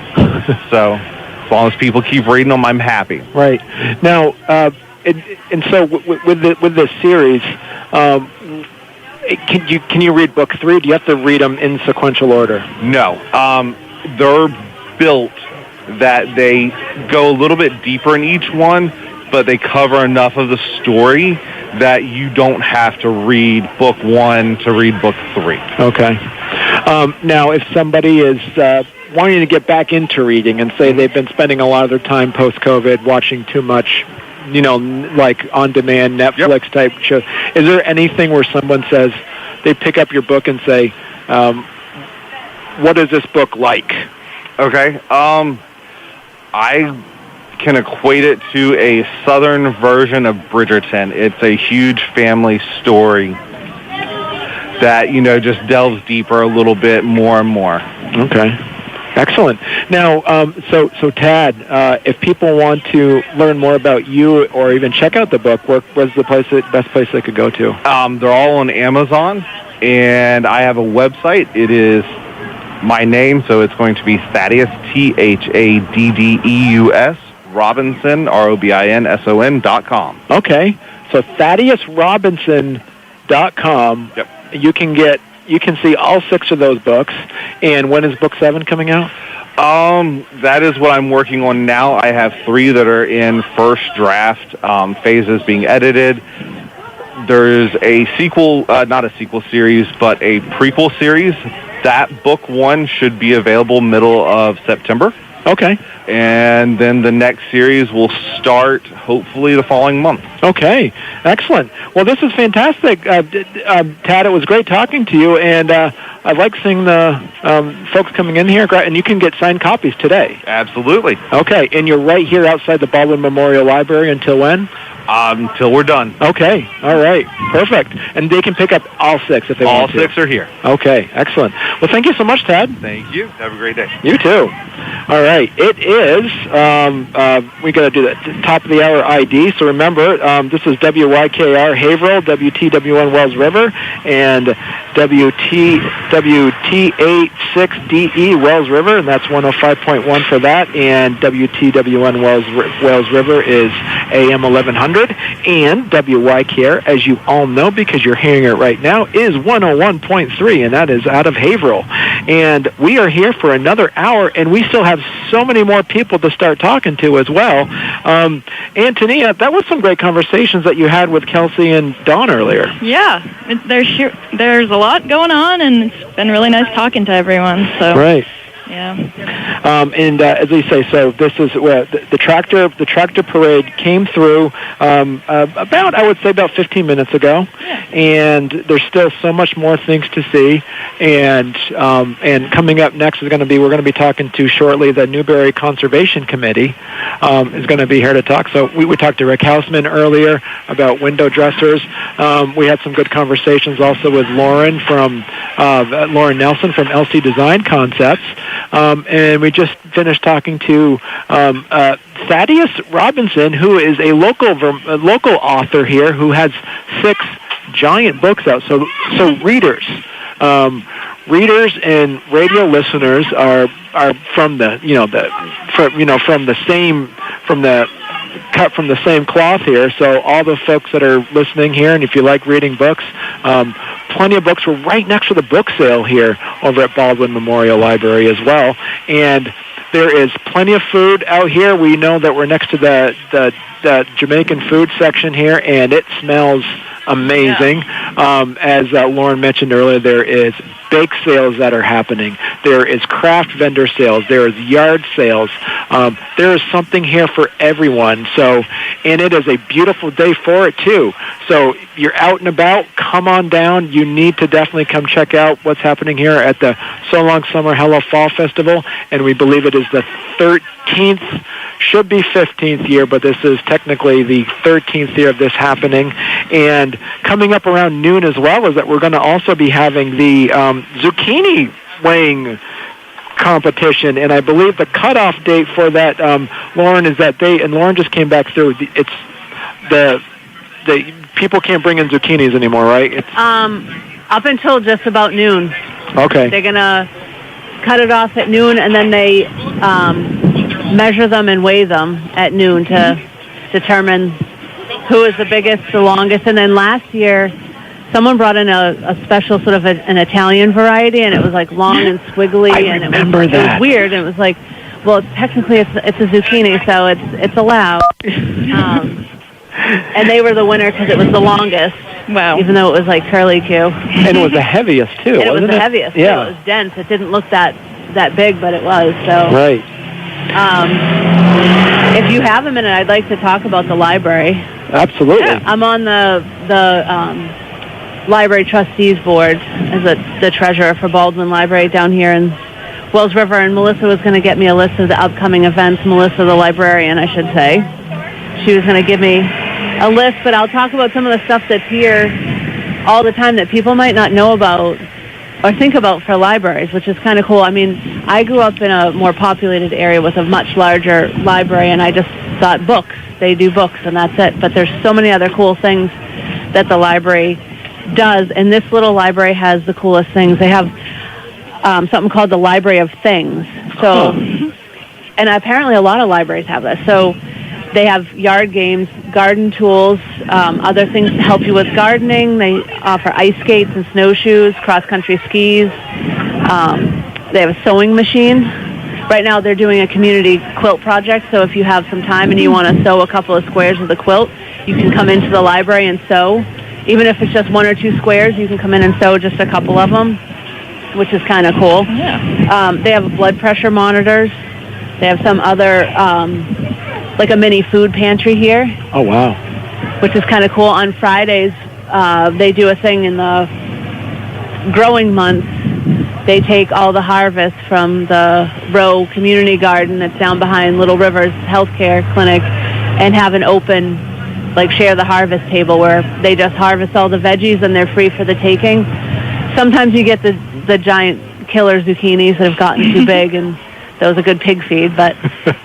So as long as people keep reading them, I'm happy. Right. Now, and so with this series, can you read book 3? Do you have to read them in sequential order? No. They're built that they go a little bit deeper in each one, but they cover enough of the story that you don't have to read book 1 to read book 3. Okay. Now, if somebody is wanting to get back into reading and say they've been spending a lot of their time post-COVID watching too much, you know, like on-demand Netflix type shows, is there anything where someone says they pick up your book and say, what is this book like? Okay. I can equate it to a southern version of Bridgerton. It's a huge family story that, you know, just delves deeper a little bit more and more. Okay. Excellent. Now, so Tad, if people want to learn more about you or even check out the book, where's the best place they could go to? They're all on Amazon, and I have a website. It is my name, so it's going to be Thaddeus, THADDEUS, Robinson, ROBINSON.com. Okay. So ThaddeusRobinson.com. Yep. You can see all 6 of those books. And when is book 7 coming out? That is what I'm working on now. I have 3 that are in first draft phases being edited. There's a sequel, not a sequel series, but a prequel series. That book 1 should be available middle of September. Okay. And then the next series will start hopefully the following month. Okay. Excellent. Well, this is fantastic. Tad, it was great talking to you, and I like seeing the folks coming in here, and you can get signed copies today. Absolutely. Okay. And you're right here outside the Baldwin Memorial Library until when? Until we're done. Okay. All right. Perfect. And they can pick up all 6 if they want to. All 6 are here. Okay. Excellent. Well, thank you so much, Tad. Thank you. Have a great day. You too. All right. It is, we got to do the top of the hour ID. So remember, this is WYKR Haverhill, WTWN Wells River, and WT86DE Wells River, and that's 105.1 for that. And WTWN Wells River is AM 1100. And WYKR, as you all know because you're hearing it right now, is 101.3, and that is out of Haverhill. And we are here for another hour, and we still have so many more people to start talking to as well. Antonia, that was some great conversations that you had with Kelsey and Dawn earlier. Yeah, there's a lot going on, and it's been really nice talking to everyone. So right. Yeah. And as we say, so this is the tractor parade came through about 15 minutes ago, and there's still so much more things to see. And coming up next we're going to be talking to shortly the Newberry Conservation Committee is going to be here to talk. So we talked to Rick Hausman earlier about window dressers. We had some good conversations also with Lauren Nelson from LC Design Concepts, and we just finished talking to Thaddeus Robinson, who is a local author here who has 6 giant books out. So readers and radio listeners are from cut from the same cloth here. So all the folks that are listening here, and if you like reading books, plenty of books. We're right next to the book sale here over at Baldwin Memorial Library as well, and there is plenty of food out here. We know that we're next to the Jamaican food section here, and it smells amazing. As Lauren mentioned earlier, there is bake sales that are happening. There is craft vendor sales. There is yard sales. There is something here for everyone. So, and it is a beautiful day for it too. So you're out and about, come on down. You need to definitely come check out what's happening here at the So Long Summer Hello Fall Festival. And we believe it is the 13th, should be 15th year, but this is technically the 13th year of this happening. And coming up around noon as well is that we're going to also be having the zucchini weighing competition, and I believe the cutoff date for that, Lauren, is that and Lauren just came back through. It's the people can't bring in zucchinis anymore, right? It's up until just about noon. Okay. They're gonna cut it off at noon, and then they measure them and weigh them at noon to determine who is the biggest, the longest. And then last year, someone brought in a special sort of an Italian variety, and it was like long and squiggly, and it was weird. And it was like, well, technically it's a zucchini, so it's allowed. And they were the winner because it was the longest. Wow! Even though it was like curly-Q. And it was the heaviest too. And it was wasn't the heaviest. Yeah. It was dense. It didn't look that big, but it was. So. Right. If you have a minute, I'd like to talk about the library. Absolutely. Yeah. I'm on the library trustees board as the treasurer for Baldwin Library down here in Wells River, and Melissa was going to get me a list of the upcoming events. Melissa, the librarian, I should say. She was going to give me a list, but I'll talk about some of the stuff that's here all the time that people might not know about or think about for libraries, which is kind of cool. I mean, I grew up in a more populated area with a much larger library, and I just thought books. They do books, and that's it. But there's so many other cool things that the library does, and this little library has the coolest things. They have something called the Library of Things. So, and apparently a lot of libraries have this. So they have yard games, garden tools, other things to help you with gardening. They offer ice skates and snowshoes, cross-country skis. They have a sewing machine. Right now they're doing a community quilt project, so if you have some time and you want to sew a couple of squares of the quilt, you can come into the library and sew. Even if it's just 1 or 2 squares, you can come in and sew just a couple of them, which is kind of cool. Yeah. They have blood pressure monitors. They have some other, like a mini food pantry here. Oh, wow. Which is kind of cool. On Fridays, they do a thing in the growing months. They take all the harvest from the Row Community Garden that's down behind Little Rivers Healthcare Clinic and have an open, like, share the harvest table where they just harvest all the veggies and they're free for the taking. Sometimes you get the giant killer zucchinis that have gotten too big, and that was a good pig feed. But,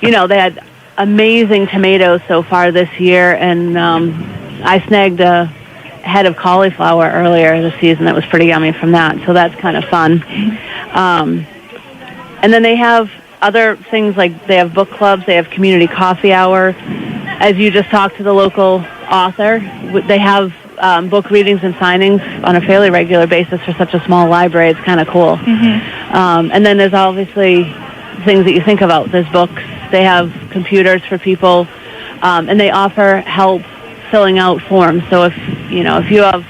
you know, they had amazing tomatoes so far this year, and I snagged a head of cauliflower earlier this season that was pretty yummy from that, so that's kind of fun. And then they have other things, like they have book clubs, they have community coffee hour. As you just talked to the local author, they have book readings and signings on a fairly regular basis for such a small library. It's kind of cool. Mm-hmm. And then there's obviously things that you think about. There's books. They have computers for people, and they offer help filling out forms. So if you have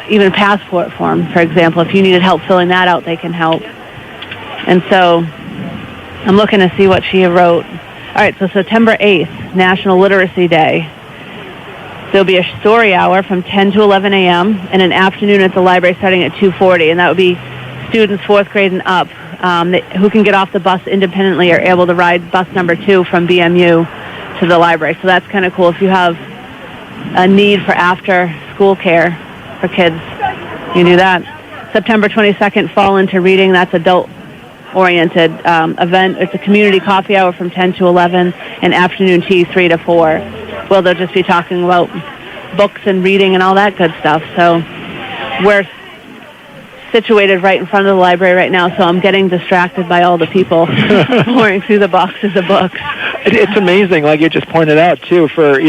even a passport form, for example, if you needed help filling that out, they can help. And so I'm looking to see what she wrote. All right, so September 8th, National Literacy Day. There'll be a story hour from 10 to 11 a.m. and an afternoon at the library starting at 2:40, and that would be students 4th grade and up who can get off the bus independently are able to ride bus number 2 from BMU to the library. So that's kind of cool. If you have a need for after-school care for kids, you can do that. September 22nd, Fall into Reading. That's adult-oriented event. It's a community coffee hour from 10 to 11 and afternoon tea 3 to 4. Well, they'll just be talking about books and reading and all that good stuff. So we're situated right in front of the library right now, so I'm getting distracted by all the people pouring through the boxes of books. It's amazing, like you just pointed out, too, for,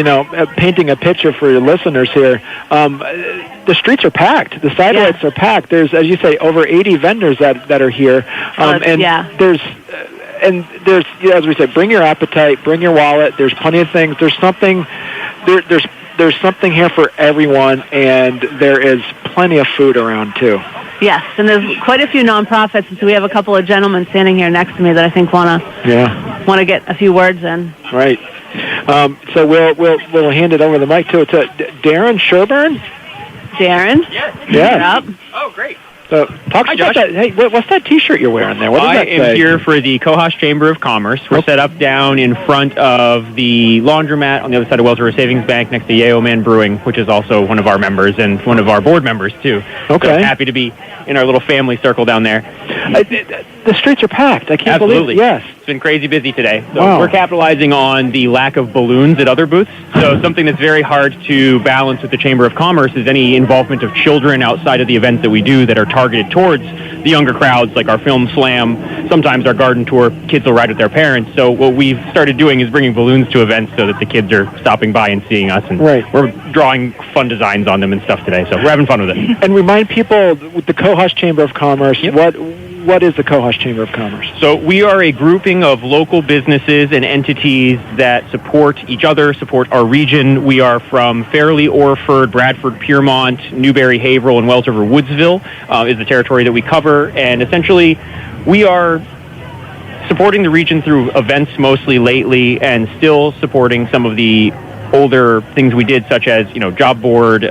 painting a picture for your listeners here. The streets are packed. The sidewalks are packed. There's, as you say, over 80 vendors that are here. There's, as we said, bring your appetite, bring your wallet. There's plenty of things. There's something something here for everyone, and there is plenty of food around, too. Yes, and there's quite a few nonprofits. So we have a couple of gentlemen standing here next to me that I think want to get a few words in. Right. So we'll hand it over the mic to Darren Sherburne. Darren. Yeah. Oh, great. So talk about that. Hey, what's that T-shirt you're wearing there? What does that say? I am here for the Cohosh Chamber of Commerce. We're set up down in front of the laundromat on the other side of Wells River Savings Bank next to Yeoman Brewing, which is also one of our members and one of our board members, too. Okay. So happy to be in our little family circle down there. The streets are packed. I can't believe it. Yes. It's been crazy busy today. So we're capitalizing on the lack of balloons at other booths. So something that's very hard to balance with the Chamber of Commerce is any involvement of children outside of the events that we do that are targeted towards the younger crowds, like our film slam. Sometimes our garden tour, kids will ride with their parents. So what we've started doing is bringing balloons to events so that the kids are stopping by and seeing us. And we're drawing fun designs on them and stuff today. So we're having fun with it. And remind people, with the Cohosh Chamber of Commerce, what is the Cohosh Chamber of Commerce? So we are a grouping of local businesses and entities that support each other, support our region. We are from Fairleigh, Orford, Bradford, Piermont, Newberry, Haverhill, and Wells River, Woodsville is the territory that we cover. And essentially, we are supporting the region through events mostly lately and still supporting some of the older things we did, such as, job board,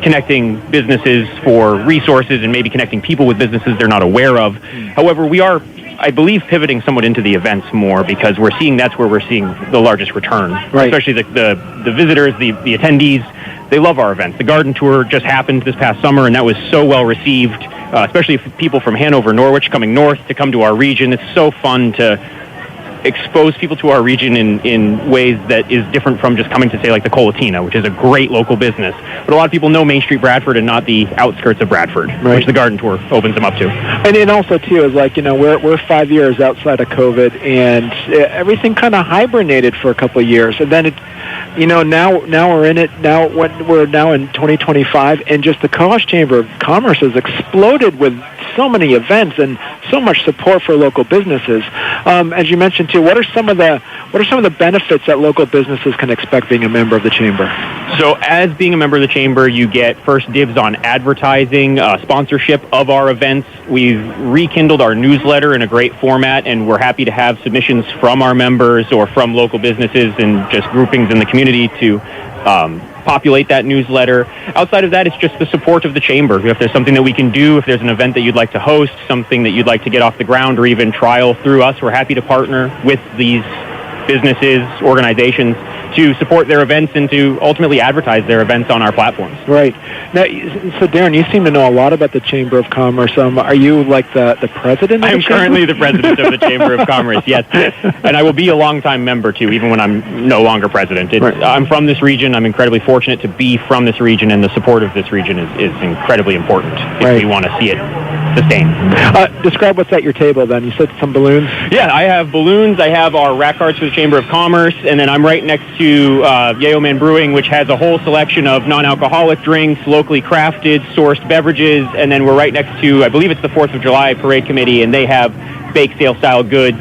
connecting businesses for resources and maybe connecting people with businesses they're not aware of. However, we are, I believe, pivoting somewhat into the events more because we're seeing that's where we're seeing the largest return. Right. Especially the visitors, the attendees, they love our events. The garden tour just happened this past summer, and that was so well received, especially for people from Hanover, Norwich coming north to come to our region. It's so fun to expose people to our region in ways that is different from just coming to, say, like the Colatina, which is a great local business. But a lot of people know Main Street Bradford and not the outskirts of Bradford, which the garden tour opens them up to. And then also, too, is like, we're 5 years outside of COVID, and everything kind of hibernated for a couple of years. And then now we're in it. Now we're now in 2025, and just the Cohosh Chamber of Commerce has exploded with so many events and so much support for local businesses. As you mentioned too, what are some of the benefits that local businesses can expect being a member of the chamber? So, as being a member of the chamber, you get first dibs on advertising, sponsorship of our events. We've rekindled our newsletter in a great format, and we're happy to have submissions from our members or from local businesses and just groupings in the community to populate that newsletter. Outside of that, it's just the support of the chamber. If there's something that we can do, if there's an event that you'd like to host, something that you'd like to get off the ground or even trial through us, we're happy to partner with these businesses, organizations to support their events and to ultimately advertise their events on our platforms. Right. Now, so Darren, you seem to know a lot about the Chamber of Commerce. Are you like the president of the chamber? I'm currently the president of the Chamber of Commerce, yes. And I will be a longtime member, too, even when I'm no longer president. I'm from this region. I'm incredibly fortunate to be from this region, and the support of this region is incredibly important if we want to see it sustained. Describe what's at your table, then. You said some balloons? Yeah, I have balloons. I have our rack cards for the Chamber of Commerce, and then I'm right next to Yeoman Brewing, which has a whole selection of non-alcoholic drinks, locally crafted, sourced beverages, and then we're right next to, I believe it's the 4th of July Parade Committee, and they have bake sale style goods,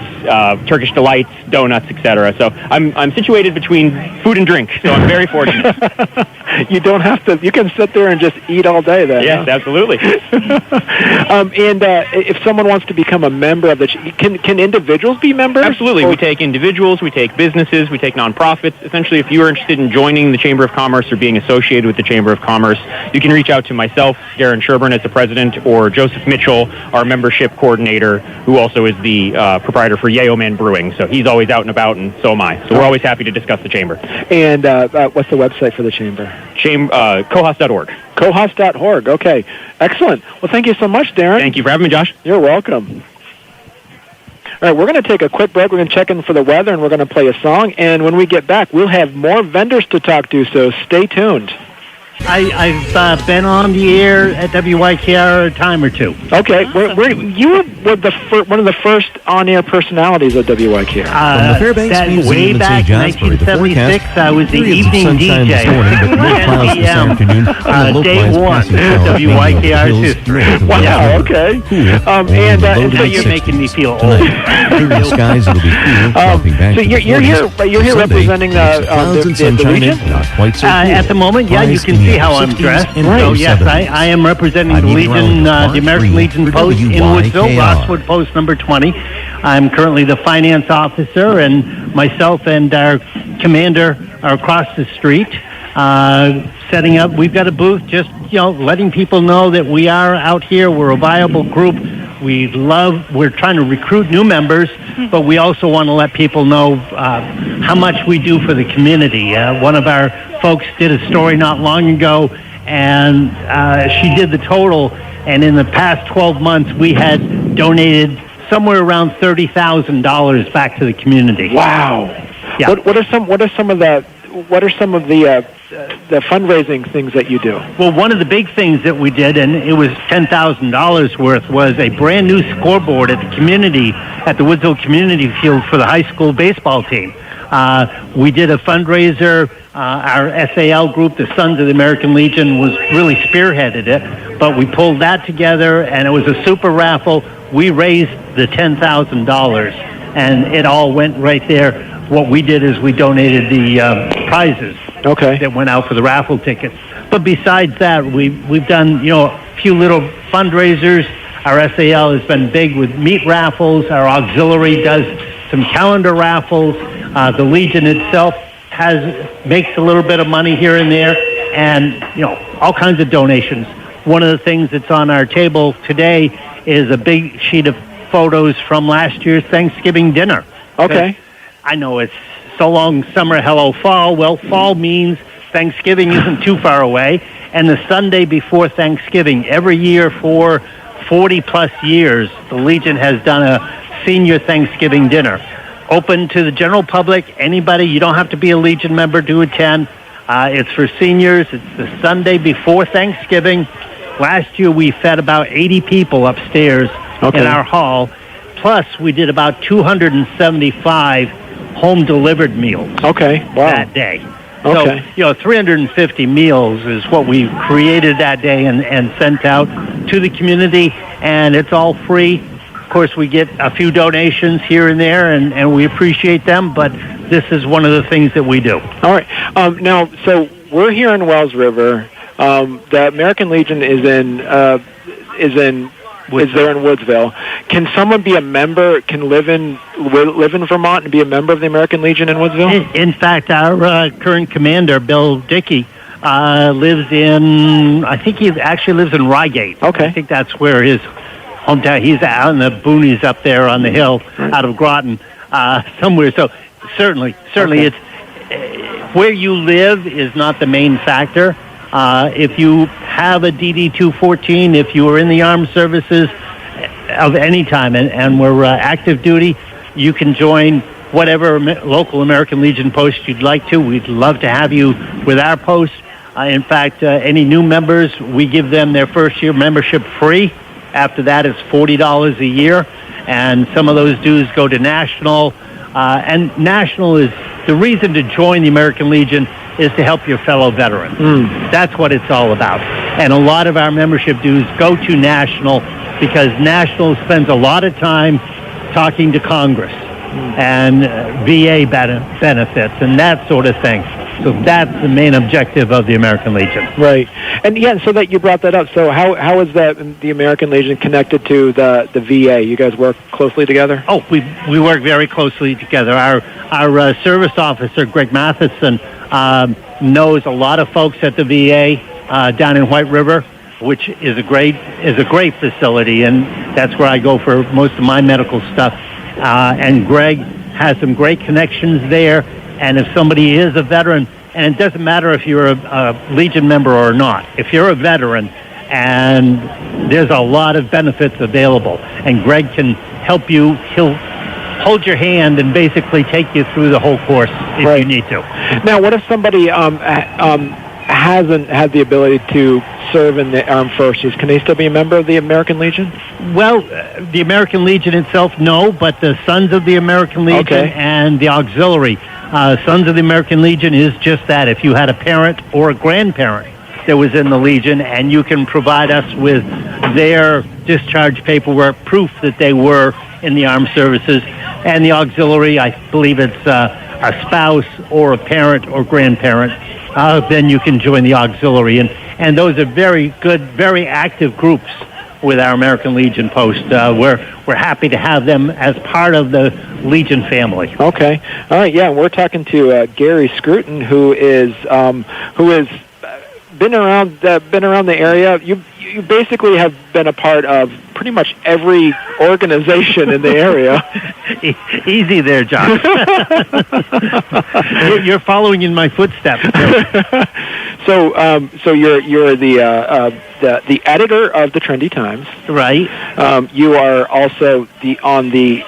Turkish delights, donuts, etc. So I'm situated between food and drink, so I'm very fortunate. You don't have to. You can sit there and just eat all day. Then. Yes, absolutely. And if someone wants to become a member of the, can individuals be members? Absolutely. We take individuals, we take businesses, we take nonprofits. Essentially, if you are interested in joining the Chamber of Commerce or being associated with the Chamber of Commerce, you can reach out to myself, Darren Sherburne, as the president, or Joseph Mitchell, our membership coordinator, who also is the proprietor for Yeoman Brewing. So he's always out and about, and so am I. So we're always happy to discuss the Chamber. And what's the website for the Chamber? Cohos.org. Cohos.org. Okay. Excellent. Well, thank you so much, Darren. Thank you for having me, Josh. You're welcome. All right, we're going to take a quick break. We're going to check in for the weather, and we're going to play a song. And when we get back, we'll have more vendors to talk to, so stay tuned. I've been on the air at WYKR a time or two. Okay, you were one of the first on-air personalities at WYKR. From the Fairbanks that way back in 1976, I was the evening DJ. Day one, WYKR's history. Wow, okay. And so you're making me feel old. Skies, it'll be cool. So you're here representing the Legion? At the moment, yeah, you can see how I'm dressed. So yes, I am representing the Legion, the American Legion Post in Woodville, Rosswood Post number 20. I'm currently the finance officer, and myself and our commander are across the street, setting up. We've got a booth, just letting people know that we are out here. We're a viable group. We're trying to recruit new members, but we also want to let people know how much we do for the community. One of our folks did a story not long ago, and she did the total, and in the past 12 months, we had donated somewhere around $30,000 back to the community. Wow. Yeah. What are some of the fundraising things that you do? Well, one of the big things that we did, and it was $10,000 worth, was a brand new scoreboard at the Woodsville Community Field for the high school baseball team. We did a fundraiser. Our SAL group, the Sons of the American Legion, was really spearheaded it, but we pulled that together, and it was a super raffle. We raised the $10,000, and it all went right there. What we did is we donated the prizes that went out for the raffle tickets. But besides that, we've done a few little fundraisers. Our SAL has been big with meat raffles. Our auxiliary does some calendar raffles. The Legion itself makes a little bit of money here and there, and all kinds of donations. One of the things that's on our table today is a big sheet of photos from last year's Thanksgiving dinner. Okay. I know it's so long summer, hello fall. Well, fall means Thanksgiving isn't too far away. And the Sunday before Thanksgiving, every year for 40-plus years, the Legion has done a senior Thanksgiving dinner. Open to the general public, anybody. You don't have to be a Legion member to attend. It's for seniors. It's the Sunday before Thanksgiving. Last year, we fed about 80 people upstairs in our hall. Plus, we did about 275 home-delivered meals that day. Okay. So, 350 meals is what we created that day and sent out to the community, and it's all free. Of course, we get a few donations here and there, and we appreciate them, but this is one of the things that we do. All right. Now, so we're here in Wells River. The American Legion is there in Woodsville. Can someone be a member, can live in Vermont and be a member of the American Legion in Woodsville? In fact, our current commander, Bill Dickey, lives in, I think he actually lives in Reigate. Okay. I think that's where his hometown, he's out in the boonies up there on the hill out of Groton, somewhere. So certainly it's, where you live is not the main factor. If you have a DD-214, if you are in the armed services of any time and we're active duty, you can join whatever local American Legion post you'd like to. We'd love to have you with our post. In fact, any new members, we give them their first year membership free. After that, it's $40 a year, and some of those dues go to national. And national is the reason to join the American Legion is to help your fellow veterans. That's what it's all about. And a lot of our membership dues go to national because national spends a lot of time talking to Congress and VA benefits and that sort of thing. So that's the main objective of the American Legion. Right. And so that you brought that up. So how is that the American Legion connected to the VA? You guys work closely together? Oh, we work very closely together. Our service officer, Greg Matheson, knows a lot of folks at the VA down in White River, which is a great facility, and that's where I go for most of my medical stuff. And Greg has some great connections there. And if somebody is a veteran, and it doesn't matter if you're a Legion member or not, if you're a veteran, and there's a lot of benefits available, and Greg can help you. He'll hold your hand and basically take you through the whole course if you need to. Now, what if somebody hasn't had the ability to serve in the armed forces? Can they still be a member of the American Legion? Well, the American Legion itself, no, but the Sons of the American Legion and the auxiliary. Sons of the American Legion is just that. If you had a parent or a grandparent that was in the Legion, and you can provide us with their discharge paperwork, proof that they were in the armed services, and the auxiliary, I believe it's a spouse or a parent or grandparent, then you can join the auxiliary. And those are very good, very active groups with our American Legion post. We're happy to have them as part of the Legion family. Okay. All right. Yeah, we're talking to Gary Scruton, who is been around the area. You basically have been a part of pretty much every organization in the area. Easy there, John. You're following in my footsteps. So you're the editor of the Trendy Times, right? You are also on the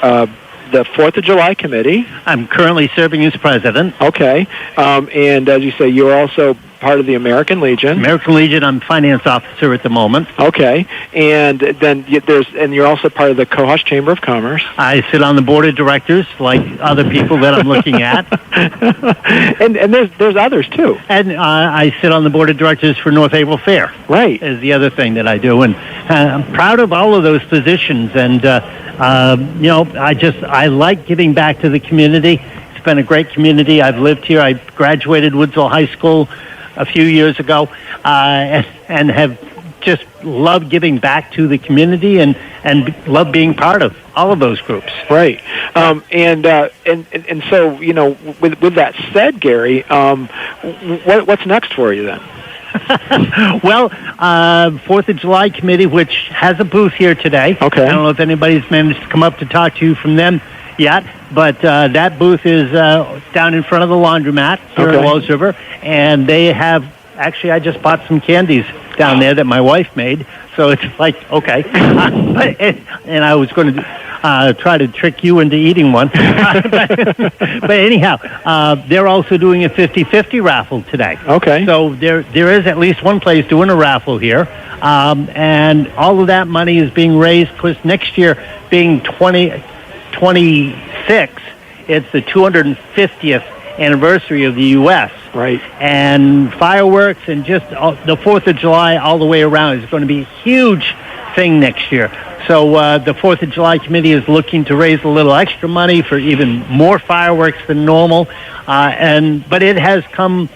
4th of July committee. I'm currently serving as president. Okay, and as you say, you're also part of the American Legion. American Legion, I'm finance officer at the moment. Okay, and then you're also part of the Cohosh Chamber of Commerce. I sit on the board of directors, like other people that I'm looking at. and there's others too. And I sit on the board of directors for North April Fair. Right, is the other thing that I do, and I'm proud of all of those positions. And I like giving back to the community. It's been a great community. I've lived here. I graduated Woodsville High School a few years ago, and have just loved giving back to the community and love being part of all of those groups. Right, and so with that said, Gary, what's next for you then? Well, 4th of July committee, which has a booth here today. Okay. I don't know if anybody's managed to come up to talk to you from them yet, but that booth is down in front of the laundromat here in Wells River, and they have, actually I just bought some candies down there that my wife made, so it's like, okay. And I was going to try to trick you into eating one. But anyhow, they're also doing a 50-50 raffle today. Okay. So there is at least one place doing a raffle here, and all of that money is being raised, because next year being 2026, it's the 250th anniversary of the U.S. Right. And fireworks and just the 4th of July all the way around is going to be a huge thing next year. So the 4th of July committee is looking to raise a little extra money for even more fireworks than normal. But it has come,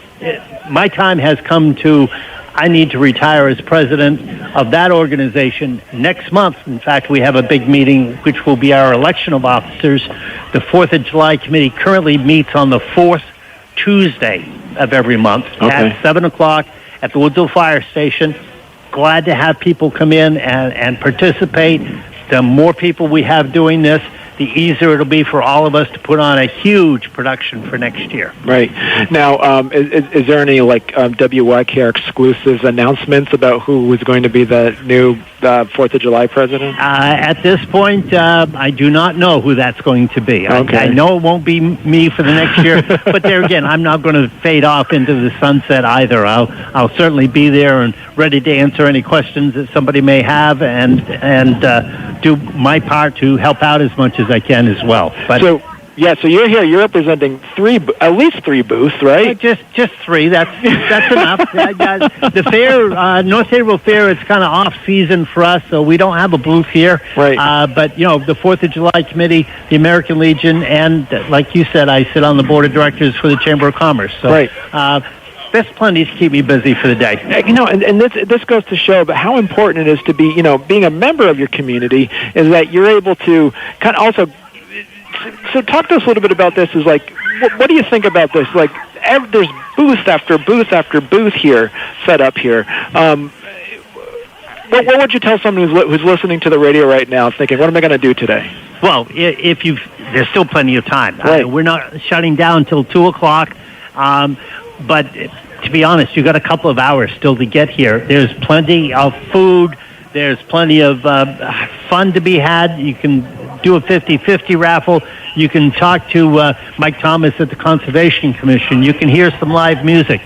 my time has come to, I need to retire as president of that organization next month. In fact, we have a big meeting, which will be our election of officers. The 4th of July committee currently meets on the 4th Tuesday of every month at 7 o'clock at the Woodsville Fire Station. Glad to have people come in and participate. The more people we have doing this, the easier it'll be for all of us to put on a huge production for next year. Right. Now, is there any WYKR exclusive announcements about who was going to be the new 4th of July president? At this point, I do not know who that's going to be. Okay. I know it won't be me for the next year, but there again, I'm not going to fade off into the sunset either. I'll certainly be there and ready to answer any questions that somebody may have, and do my part to help out as much as I can as well. But Yeah, so you're here. You're representing at least three booths, right? Just three. That's enough. The fair, North Haverhill Fair, it's kind of off season for us, so we don't have a booth here. Right. But the 4th of July Committee, the American Legion, and like you said, I sit on the board of directors for the Chamber of Commerce. So, right. There's plenty to keep me busy for the day. And this goes to show about how important it is to be, being a member of your community, is that you're able to kind of also. So talk to us a little bit about this. Is like, what do you think about this? Like, there's booth after booth after booth here set up here. What would you tell someone who's listening to the radio right now, thinking, "What am I going to do today?" Well, there's still plenty of time. Right. We're not shutting down until 2:00. But to be honest, you've got a couple of hours still to get here. There's plenty of food. There's plenty of fun to be had. You can do a 50-50 raffle. You can talk to Mike Thomas at the Conservation Commission. You can hear some live music.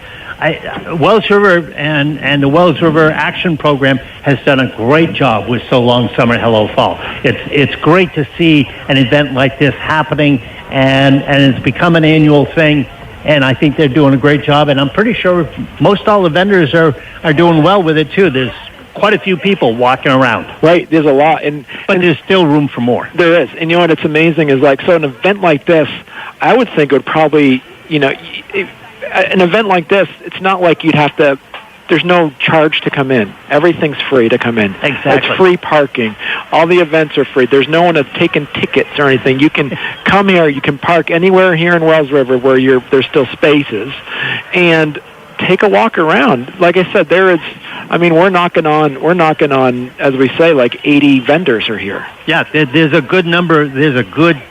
Wells River and the Wells River Action Program has done a great job with So Long Summer, Hello Fall. It's great to see an event like this happening, and it's become an annual thing. And I think they're doing a great job, and I'm pretty sure most all the vendors are doing well with it too. There's quite a few people walking around. Right, there's a lot, but there's still room for more. There is, and what it's amazing is so an event like this, I would think it would probably an event like this. It's not like you'd have to. There's no charge to come in. Everything's free to come in. Exactly. It's free parking. All the events are free. There's no one taking tickets or anything. You can come here. You can park anywhere here in Wells River where there's still spaces, and take a walk around. Like I said, there is. I mean, we're knocking on, as we say, like 80 vendors are here. Yeah, there's a good number. There's a good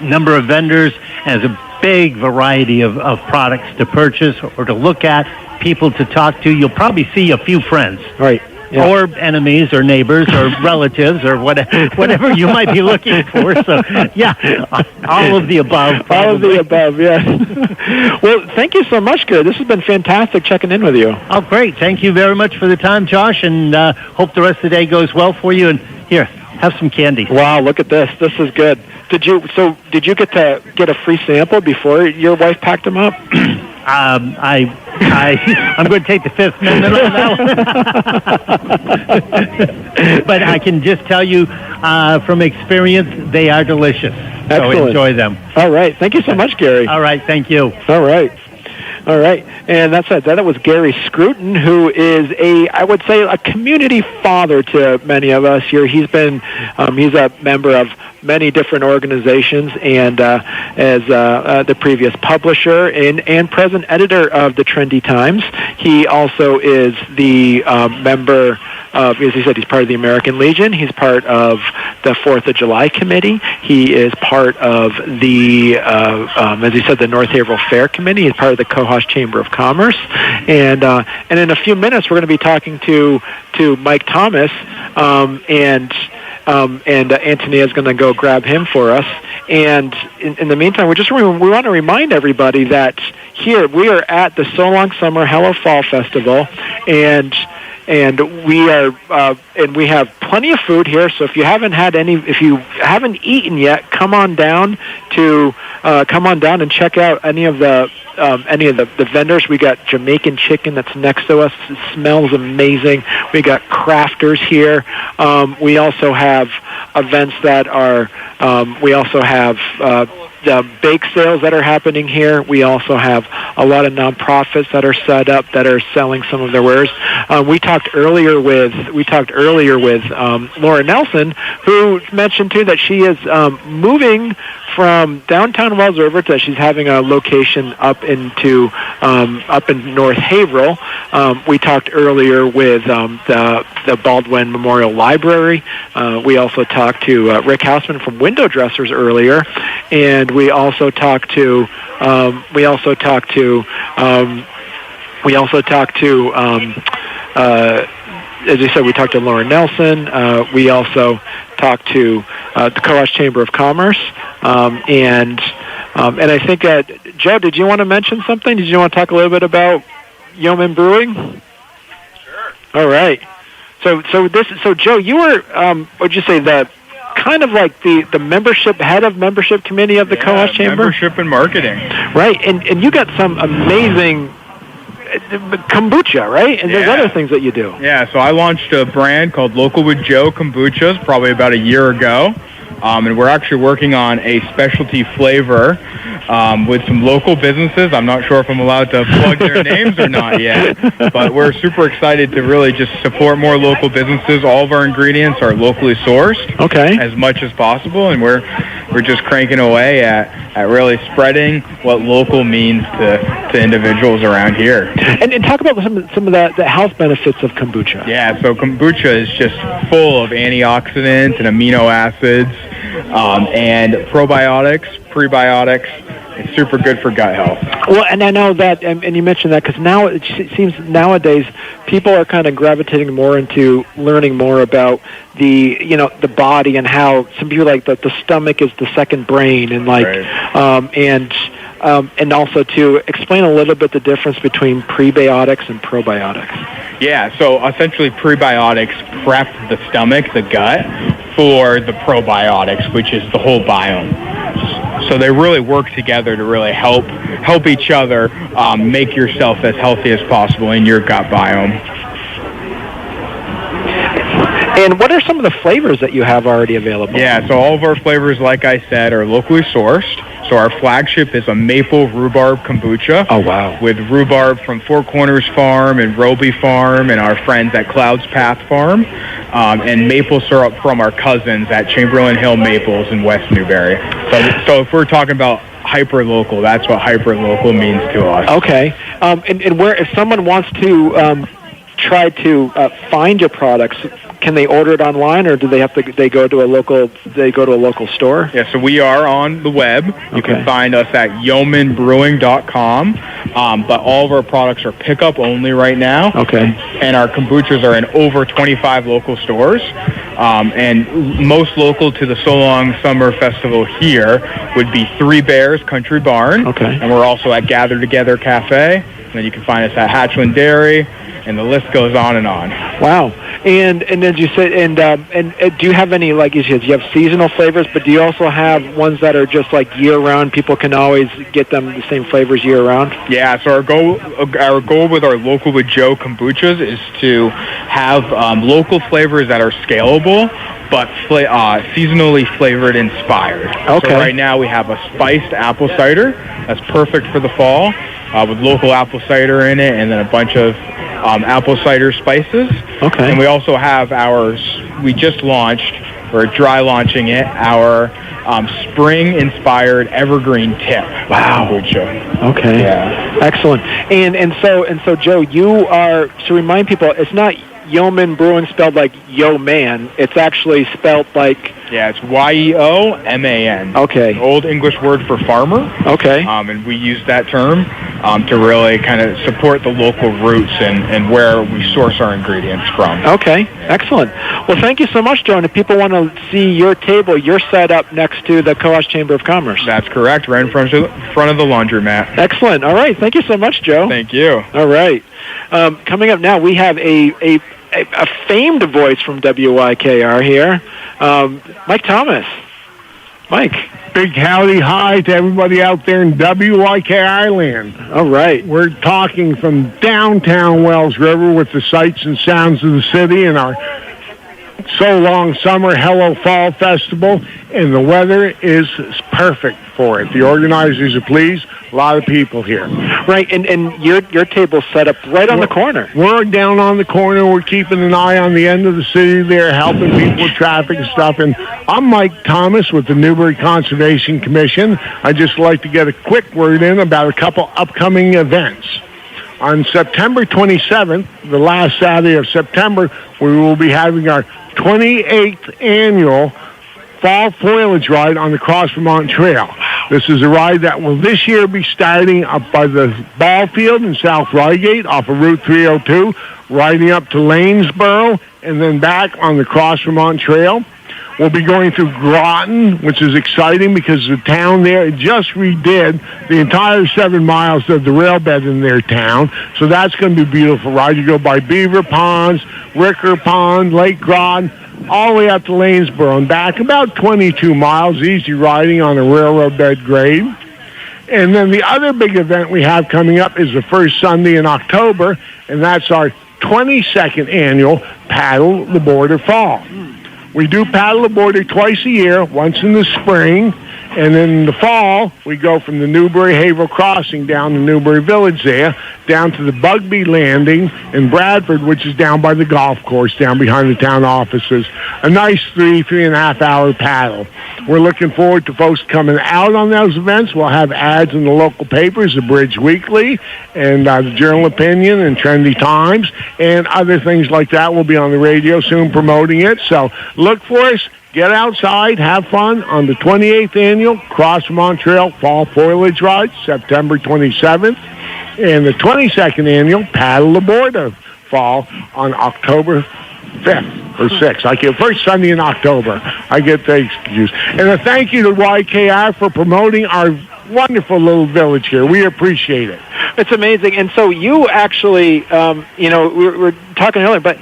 number of vendors, and there's a big variety of products to purchase or to look at. People to talk to. You'll probably see a few friends. Right. Yeah. Or enemies or neighbors or relatives or whatever you might be looking for. So, yeah, all of the above. Probably. All of the above, yeah. Well, thank you so much, Gary. This has been fantastic checking in with you. Oh, great. Thank you very much for the time, Josh, and hope the rest of the day goes well for you. And here, have some candy. Wow, look at this. This is good. Did you get to get a free sample before your wife packed them up? I'm going to take the Fifth Amendment on that one. But I can just tell you from experience, they are delicious. Excellent. So enjoy them. All right. Thank you so much, Gary. All right. Thank you. All right. And that was Gary Scruton, who is I would say, a community father to many of us here. He's a member of many different organizations, and as the previous publisher and present editor of the Trendy Times. He also is the member of, as he said, he's part of the American Legion. He's part of the 4th of July Committee. He is part of the, as he said, the North Haverhill Fair Committee. He's part of the Cohosh Chamber of Commerce. And in a few minutes, we're going to be talking to Mike Thomas, and Antonia is going to go grab him for us. And in the meantime, we want to remind everybody that here we are at the So Long Summer Hello Fall Festival, and we are and we have plenty of food here. So if you haven't eaten yet, come on down and check out any of the vendors. We got Jamaican chicken that's next to us. It smells amazing. We got crafters here. We also have events that are. We also have the bake sales that are happening here. We also have a lot of nonprofits that are set up that are selling some of their wares. We talked earlier with Laura Nelson, who mentioned too that she is moving from downtown Wells River to she's having a location up in North Haverhill. We talked earlier with the Baldwin Memorial Library. We also talked to Rick Hausman from Window Dressers earlier, and we also talked to as you said, we talked to Laura Nelson. We also talked to the Cohosh Chamber of Commerce, and I think Joe, did you want to mention something? Did you want to talk a little bit about Yeoman Brewing? Sure. All right. So Joe, you were what'd you say, the kind of like the membership head of membership committee of the Cohosh Chamber. Membership and marketing. Right, and you got some amazing kombucha, right? And there's other things that you do. Yeah, so I launched a brand called Local with Joe Kombuchas probably about a year ago. And we're actually working on a specialty flavor with some local businesses. I'm not sure if I'm allowed to plug their names or not yet, but we're super excited to really just support more local businesses. All of our ingredients are locally sourced, as much as possible, and we're just cranking away at really spreading what local means to individuals around here. And talk about some of the health benefits of kombucha. Yeah, so kombucha is just full of antioxidants and amino acids and probiotics, prebiotics. It's super good for gut health. Well, and I know that, and you mentioned that because now it seems nowadays people are kind of gravitating more into learning more about the body and how some people like the stomach is the second brain, and and also to explain a little bit the difference between prebiotics and probiotics. Yeah, so essentially prebiotics prep the stomach, the gut, for the probiotics, which is the whole biome. So they really work together to really help each other make yourself as healthy as possible in your gut biome. And what are some of the flavors that you have already available? Yeah, so all of our flavors, like I said, are locally sourced. So our flagship is a maple rhubarb kombucha. Oh, wow. With rhubarb from Four Corners Farm and Roby Farm and our friends at Clouds Path Farm, and maple syrup from our cousins at Chamberlain Hill Maples in West Newbury. So if we're talking about hyper-local, that's what hyper-local means to us. Okay. And where, if someone wants to try to find your products, can they order it online, or do they have to go to a local store? Yeah, so we are on the web. You can find us at yeomanbrewing.com, but all of our products are pickup only right now. Okay. And our kombuchas are in over 25 local stores. And most local to the So Long Summer Festival here would be Three Bears Country Barn. Okay. And we're also at Gather Together Cafe. And then you can find us at Hatchland Dairy, and the list goes on and on. Wow. And as you said, and do you have any, like you said, you have seasonal flavors, but do you also have ones that are just like year-round? People can always get them the same flavors year-round? Yeah, so our goal with our Local with Joe kombuchas is to have local flavors that are scalable, but seasonally flavored inspired. Okay. So right now we have a spiced apple cider that's perfect for the fall, with local apple cider in it, and then a bunch of apple cider spices. Okay. And we also have ours, we just launched, we're dry launching it, our spring-inspired evergreen tip. Wow. Kombucha. Okay. Yeah. Excellent. And so Joe, you are, to remind people, it's not Yeoman Brewing spelled like Yo Man. It's actually spelled like... Yeah, it's Y-E-O-M-A-N. Okay. Old English word for farmer. Okay. And we use that term to really kind of support the local roots and where we source our ingredients from. Okay. Excellent. Well, thank you so much, Joe. And if people want to see your table, you're set up next to the Cohosh Chamber of Commerce. That's correct, right in front of the laundromat. Excellent. All right. Thank you so much, Joe. Thank you. All right. Coming up now, we have a famed voice from WYKR here, Mike Thomas. Mike. Big howdy hi to everybody out there in WYKR land. All right. We're talking from downtown Wells River with the sights and sounds of the city and our So Long Summer Hello Fall Festival, and the weather is perfect for it. The organizers are pleased. A lot of people here. Right, and your table's set up right on the corner. We're down on the corner. We're keeping an eye on the end of the city there, helping people with traffic and stuff. And I'm Mike Thomas with the Newbury Conservation Commission. I'd just like to get a quick word in about a couple upcoming events. On September 27th, the last Saturday of September, we will be having our 28th annual Fall Foliage Ride on the Cross Vermont Trail. This is a ride that will this year be starting up by the ball field in South Reigate off of Route 302, riding up to Lanesboro, and then back on the Cross Vermont Trail. We'll be going through Groton, which is exciting because the town there just redid the entire 7 miles of the rail bed in their town. So that's going to be a beautiful ride. You go by Beaver Ponds, Ricker Pond, Lake Groton, all the way up to Lanesboro and back, about 22 miles, easy riding on a railroad bed grade. And then the other big event we have coming up is the first Sunday in October, and that's our 22nd annual Paddle the Border Fall. We do Paddle the Border twice a year, once in the spring, and then in the fall, we go from the Newbury-Haverhill Crossing down to Newbury Village there, down to the Bugby Landing in Bradford, which is down by the golf course, down behind the town offices. A nice 3.5 hour paddle. We're looking forward to folks coming out on those events. We'll have ads in the local papers, the Bridge Weekly, and the Journal Opinion, and Trendy Times, and other things like that. We'll be on the radio soon promoting it. So look for us. Get outside, have fun on the 28th Annual Cross Vermont Trail Fall Foliage Ride, September 27th, and the 22nd Annual Paddle the Border Fall on October 5th or 6th. First Sunday in October. I get the excuse. And a thank you to YKR for promoting our wonderful little village here. We appreciate it. It's amazing. And so you actually, we were talking earlier, but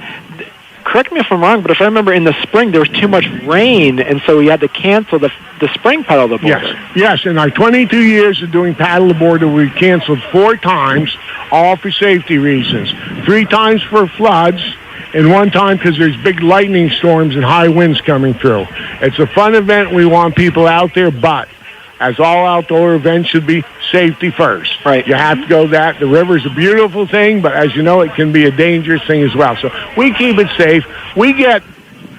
correct me if I'm wrong, but if I remember in the spring there was too much rain, and so we had to cancel the spring Paddle the Border. Yes. In our 22 years of doing Paddle the Border, we canceled 4 times, all for safety reasons. 3 times for floods, and 1 time because there's big lightning storms and high winds coming through. It's a fun event. We want people out there, but as all outdoor events should be, safety first. Right. You have to go that. The river's a beautiful thing, but as you know, it can be a dangerous thing as well. So we keep it safe. We get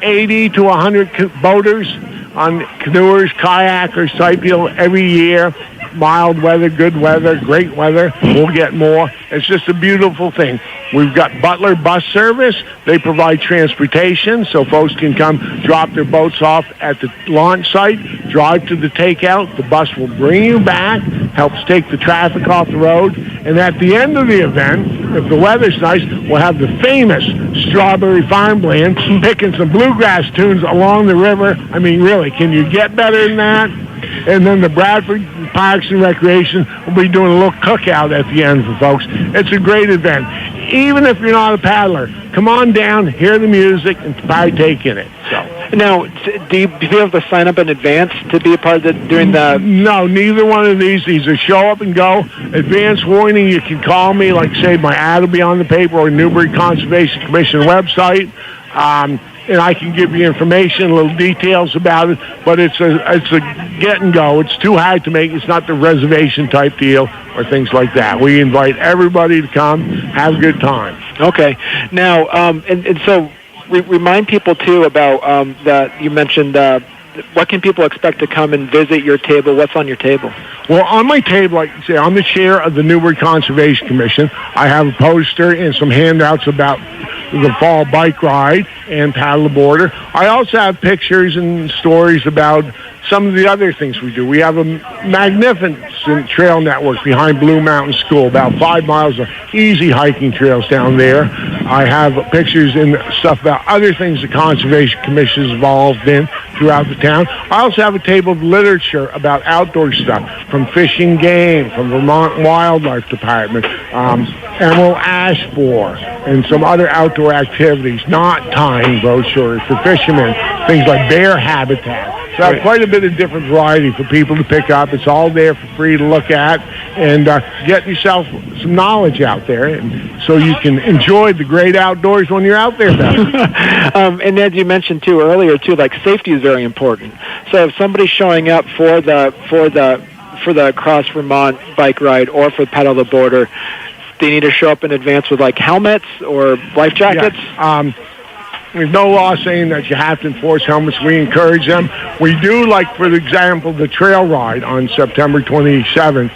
80 to 100 boaters on canoers, kayakers type deal every year. Mild weather, good weather, great weather. We'll get more. It's just a beautiful thing. We've got Butler Bus Service. They provide transportation so folks can come drop their boats off at the launch site, drive to the takeout. The bus will bring you back, helps take the traffic off the road. And at the end of the event, if the weather's nice, we'll have the famous Strawberry Farm Band picking some bluegrass tunes along the river. I mean, really, can you get better than that? And then the Bradford Parks and Recreation will be doing a little cookout at the end for folks. It's a great event. Even if you're not a paddler, come on down, hear the music, and partake in it. So now, do you have to sign up in advance to be a part of during the? No, neither one of these. These are show up and go. Advance warning. You can call me. Like say, my ad will be on the paper or Newbury Conservation Commission website. And I can give you information, little details about it, but it's a get and go. It's too hard to make. It's not the reservation type deal or things like that. We invite everybody to come, have a good time. Okay. Now, and so remind people too about you mentioned. What can people expect to come and visit your table? What's on your table? Well, on my table, like I say, I'm the chair of the Newbury Conservation Commission. I have a poster and some handouts about the fall bike ride and Paddle the Border. I also have pictures and stories about some of the other things we do. We have a magnificent trail network behind Blue Mountain School, about 5 miles of easy hiking trails down there. I have pictures and stuff about other things the Conservation Commission is involved in throughout the town. I also have a table of literature about outdoor stuff, from Fish and Game, from Vermont Wildlife Department, Emerald Ash Borer, and some other outdoor activities, knot tying brochures for fishermen, things like bear habitat. So I have quite a bit of different variety for people to pick up. It's all there for free to look at, and get yourself some knowledge out there, and so you can enjoy the great outdoors when you're out there. And as you mentioned too earlier too, like safety is very important. So if somebody's showing up for the Cross Vermont bike ride or for Paddle the Border, they need to show up in advance with like helmets or life jackets. Yes. There's no law saying that you have to enforce helmets. We encourage them. We do, like, for example, the trail ride on September 27th,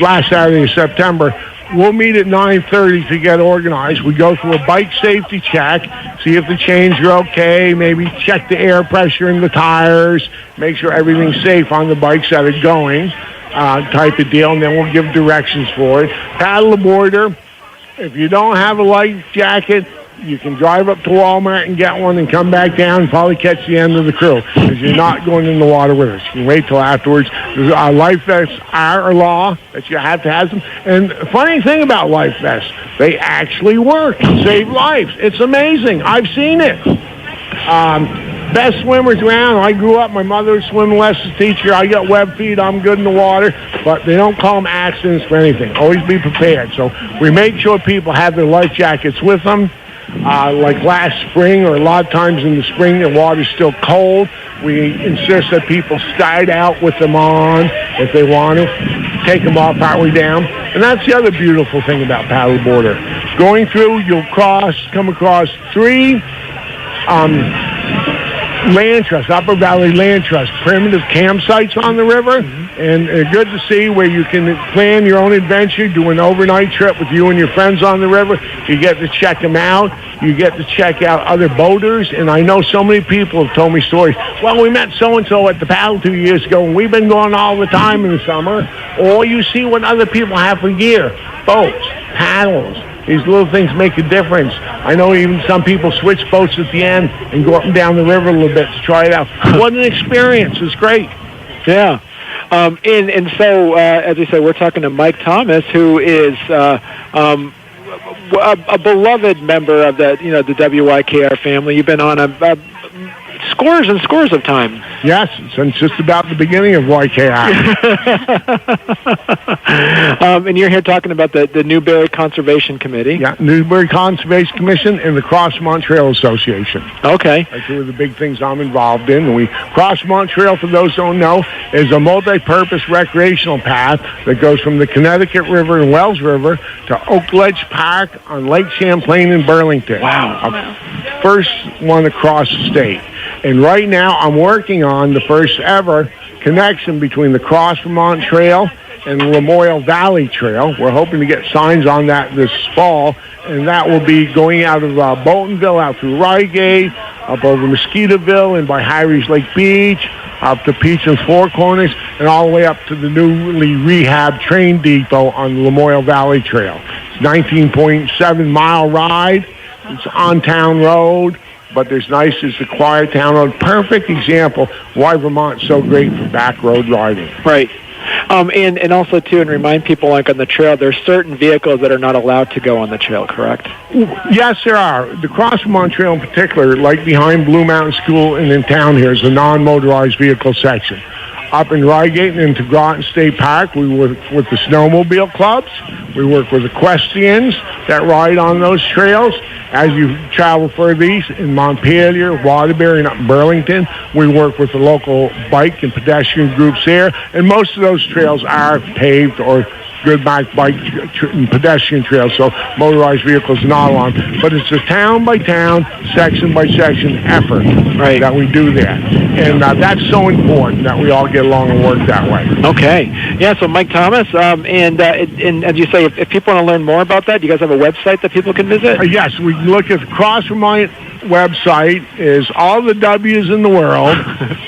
last Saturday of September. We'll meet at 9:30 to get organized. We go through a bike safety check, see if the chains are okay, maybe check the air pressure in the tires, make sure everything's safe on the bikes that are going, type of deal, and then we'll give directions for it. Paddle the Border. If you don't have a life jacket, you can drive up to Walmart and get one and come back down and probably catch the end of the crew because you're not going in the water with us. You can wait till afterwards. Our life vests are a law that you have to have them. And the funny thing about life vests, they actually work and save lives. It's amazing. I've seen it. Best swimmers around. I grew up, my mother was a swimming lessons teacher. I got web feet, I'm good in the water, but they don't call them accidents for anything. Always be prepared. So we make sure people have their life jackets with them. Like last spring, or a lot of times in the spring, the water's still cold. We insist that people start out with them on if they want to. Take them off partway down. And that's the other beautiful thing about paddleboarder. Going through, you'll come across 3 land trust, Upper Valley Land Trust, primitive campsites on the river, and good to see where you can plan your own adventure, do an overnight trip with you and your friends on the river. You get to check them out. You get to check out other boaters, and I know so many people have told me stories. Well, we met so-and-so at the paddle 2 years ago, and we've been going all the time in the summer. Or you see what other people have for gear, boats, paddles. These little things make a difference. I know even some people switch boats at the end and go up and down the river a little bit to try it out. What an experience. It's great. Yeah. And so, as I said, we're talking to Mike Thomas, who is a beloved member of the WYKR family. You've been on scores and scores of time. Yes, since just about the beginning of YKR. And you're here talking about the Newberry Conservation Committee. Yeah, Newberry Conservation Commission and the Cross Montreal Association. Okay. That's two of the big things I'm involved in. Cross Montreal, for those who don't know, is a multi-purpose recreational path that goes from the Connecticut River and Wells River to Oak Ledge Park on Lake Champlain in Burlington. Wow. First one across the state. And right now I'm working on the first ever connection between the Cross Vermont Trail and the Lamoille Valley Trail. We're hoping to get signs on that this fall, and that will be going out of Boltonville, out through Rygate, up over Mosquitoeville and by Harry's Lake Beach, up to Peach and Four Corners, and all the way up to the newly rehabbed train depot on the Lamoille Valley Trail. It's a 19.7-mile ride. It's on town road, but there's nice as the quiet town road. Perfect example why Vermont's so great for back road riding. Right. And also, too, and remind people, like on the trail, there's certain vehicles that are not allowed to go on the trail, correct? Yes, there are. The Cross Vermont Trail in particular, like behind Blue Mountain School and in town here, is a non-motorized vehicle section. Up in Rygate and into Groton State Park, we work with the snowmobile clubs. We work with equestrians that ride on those trails. As you travel further east in Montpelier, Waterbury, and up in Burlington, we work with the local bike and pedestrian groups there. And most of those trails are paved or good bike and pedestrian trails, so motorized vehicles are not on. But it's a town-by-town, section-by-section effort that we do that. And that's so important that we all get along and work that way. Okay. Yeah, so Mike Thomas, and as you say, if people want to learn more about that, do you guys have a website that people can visit? Yes, we can look at the Cross Vermont website. Is all the W's in the world,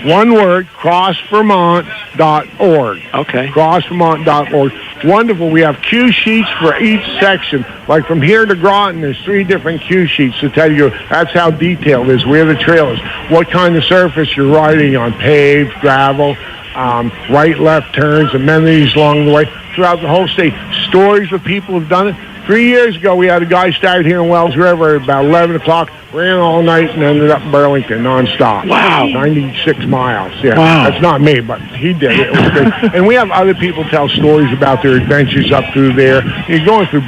one word, crossvermont.org. Okay. Crossvermont.org. Wonderful. We have cue sheets for each section. Like from here to Groton, there's 3 different cue sheets to tell you that's how detailed it is, where the trail is, what kind of surface you're riding on, paved, gravel, right, left turns, amenities along the way throughout the whole state. Stories of people who've done it. 3 years ago, we had a guy start here in Wells River at about 11 o'clock, ran all night, and ended up in Burlington nonstop. Wow. 96 miles. Yeah. Wow. That's not me, but he did it. It was great. And we have other people tell stories about their adventures up through there. You're going through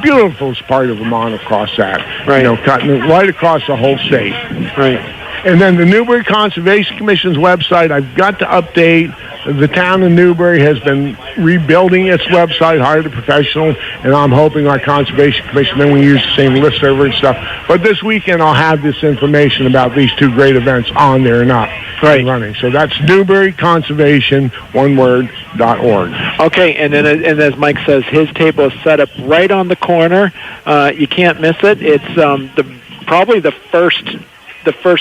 beautiful part of Vermont across that. Right. Cutting it right across the whole state. Right. And then the Newberry Conservation Commission's website, I've got to update. The town of Newberry has been rebuilding its website, hired a professional, and I'm hoping our Conservation Commission, then we use the same list server and stuff. But this weekend I'll have this information about these 2 great events on there and up and running. So that's Newberry Conservation, .org. Okay, and then and as Mike says, his table is set up right on the corner. You can't miss it. It's probably the first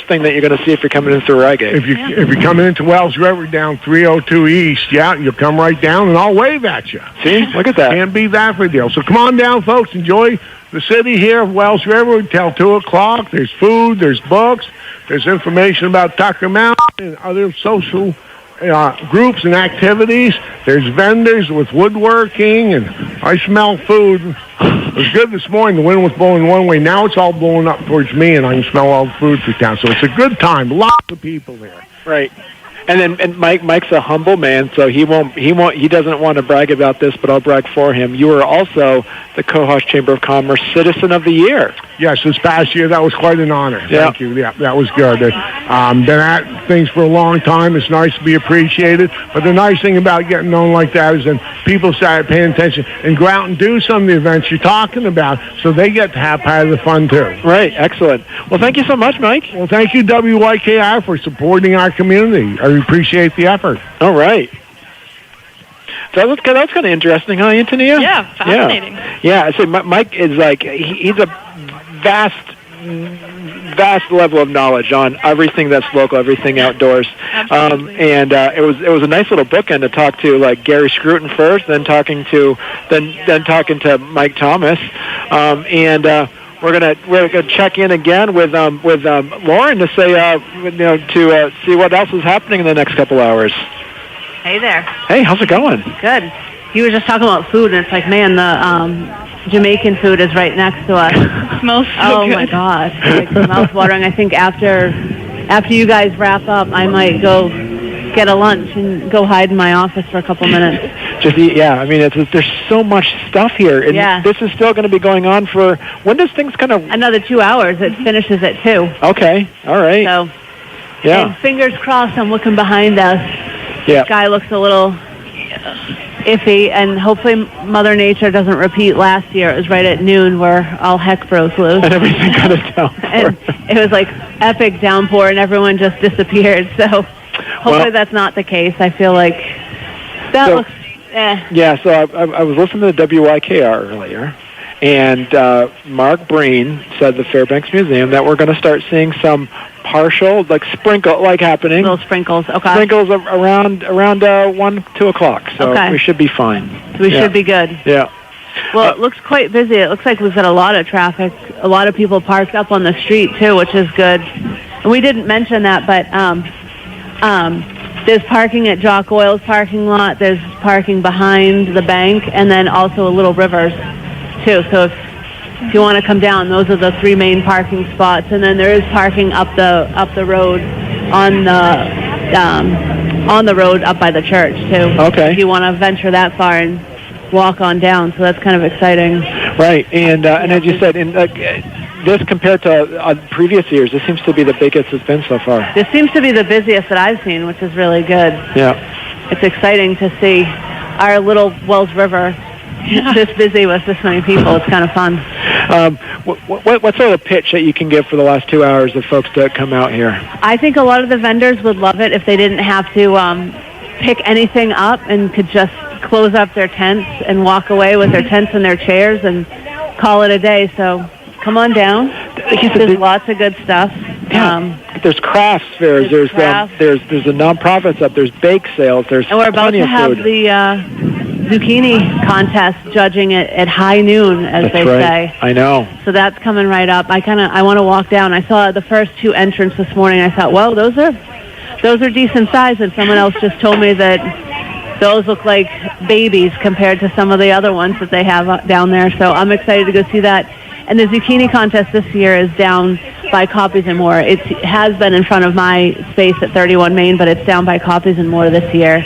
thing that you're going to see if you're coming in through Rygate. If you're coming into Wells River down 302 East, you'll come right down and I'll wave at you. See? Look at that. Can't beat that for a deal. So come on down, folks. Enjoy the city here of Wells River until 2 o'clock. There's food, there's books, there's information about Tucker Mountain and other social groups and activities. There's vendors with woodworking, and I smell food. was good this morning. The wind was blowing one way. Now it's all blowing up towards me, and I can smell all the food through town. So it's a good time. Lots of people there. Right. And Mike's a humble man, so he doesn't want to brag about this, but I'll brag for him. You were also the Cohosh Chamber of Commerce Citizen of the Year. Yes, this past year, that was quite an honor. Yeah. Thank you. Yeah, that was good. Been at things for a long time. It's nice to be appreciated. But the nice thing about getting known like that is then people start paying attention and go out and do some of the events you're talking about, so they get to have part of the fun, too. Right. Excellent. Well, thank you so much, Mike. Well, thank you, WYKR, for supporting our community. I appreciate the effort. All right. So that's kind of interesting, huh, Antonia? Yeah, fascinating. Yeah. So Mike is like, he's a vast level of knowledge on everything that's local, everything outdoors. And it was a nice little bookend to talk to like Gary Scruton first, then talking to Mike Thomas, we're gonna check in again with Lauren to say to see what else is happening in the next couple hours. Hey there. Hey, how's it going? Good. You were just talking about food, and it's like, man, the Jamaican food is right next to us. Smells so oh good. My God, like mouth-watering. I think after you guys wrap up, I might go get a lunch and go hide in my office for a couple minutes. Just eat, yeah. I mean, there's so much stuff here, and this is still going to be going on for. When does things kind of? Another 2 hours. It finishes at 2. Okay. All right. So, yeah. And fingers crossed. I'm looking behind us. Yeah. The sky looks a little iffy, and hopefully Mother Nature doesn't repeat last year. It was right at noon where all heck broke loose. And everything kind of downpour. And it was like epic downpour, and everyone just disappeared. So hopefully that's not the case. I feel like that looks... Yeah, so I was listening to WYKR earlier, and Mark Breen said the Fairbanks Museum that we're going to start seeing some partial, happening. Little sprinkles, okay. Sprinkles around 1, 2 o'clock, so we should be fine. So we should be good. Yeah. Well, it looks quite busy. It looks like we've got a lot of traffic, a lot of people parked up on the street, too, which is good. And we didn't mention that, but there's parking at Jock Oil's parking lot. There's parking behind the bank, and then also Little Rivers, too. So if you want to come down, those are the 3 main parking spots, and then there is parking up the road on the road up by the church too. Okay. If you want to venture that far and walk on down, so that's kind of exciting. Right, and as you said, this compared to previous years, this seems to be the biggest it's been so far. This seems to be the busiest that I've seen, which is really good. Yeah. It's exciting to see our little Wells River this busy with this many people. It's kind of fun. What sort of pitch that you can give for the last 2 hours of folks that come out here? I think a lot of the vendors would love it if they didn't have to pick anything up and could just close up their tents and walk away with their tents and their chairs and call it a day. So come on down. There's lots of good stuff. Yeah. There's crafts fairs. There's the nonprofits up. There's bake sales. There's and we're about to have the zucchini contest judging it at high noon, as they say. I know. So that's coming right up. I want to walk down. I saw the first 2 entrants this morning. I thought, well, those are decent size, and someone else just told me that those look like babies compared to some of the other ones that they have down there. So I'm excited to go see that. And the zucchini contest this year is down by Copies and More. It has been in front of my space at 31 Main, but it's down by Copies and More this year.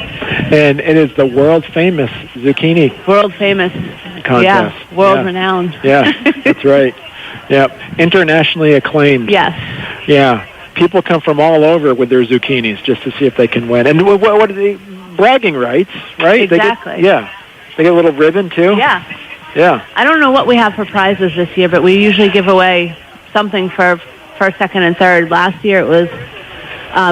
And it is the world-famous zucchini. World-famous. Contest. Yeah, world-renowned. Yeah, that's right. Yeah, internationally acclaimed. Yes. Yeah, people come from all over with their zucchinis just to see if they can win. And what are they? Bragging rights, right? Exactly. They get a little ribbon, too? Yeah. Yeah. I don't know what we have for prizes this year, but we usually give away something for first, second, and third. Last year it was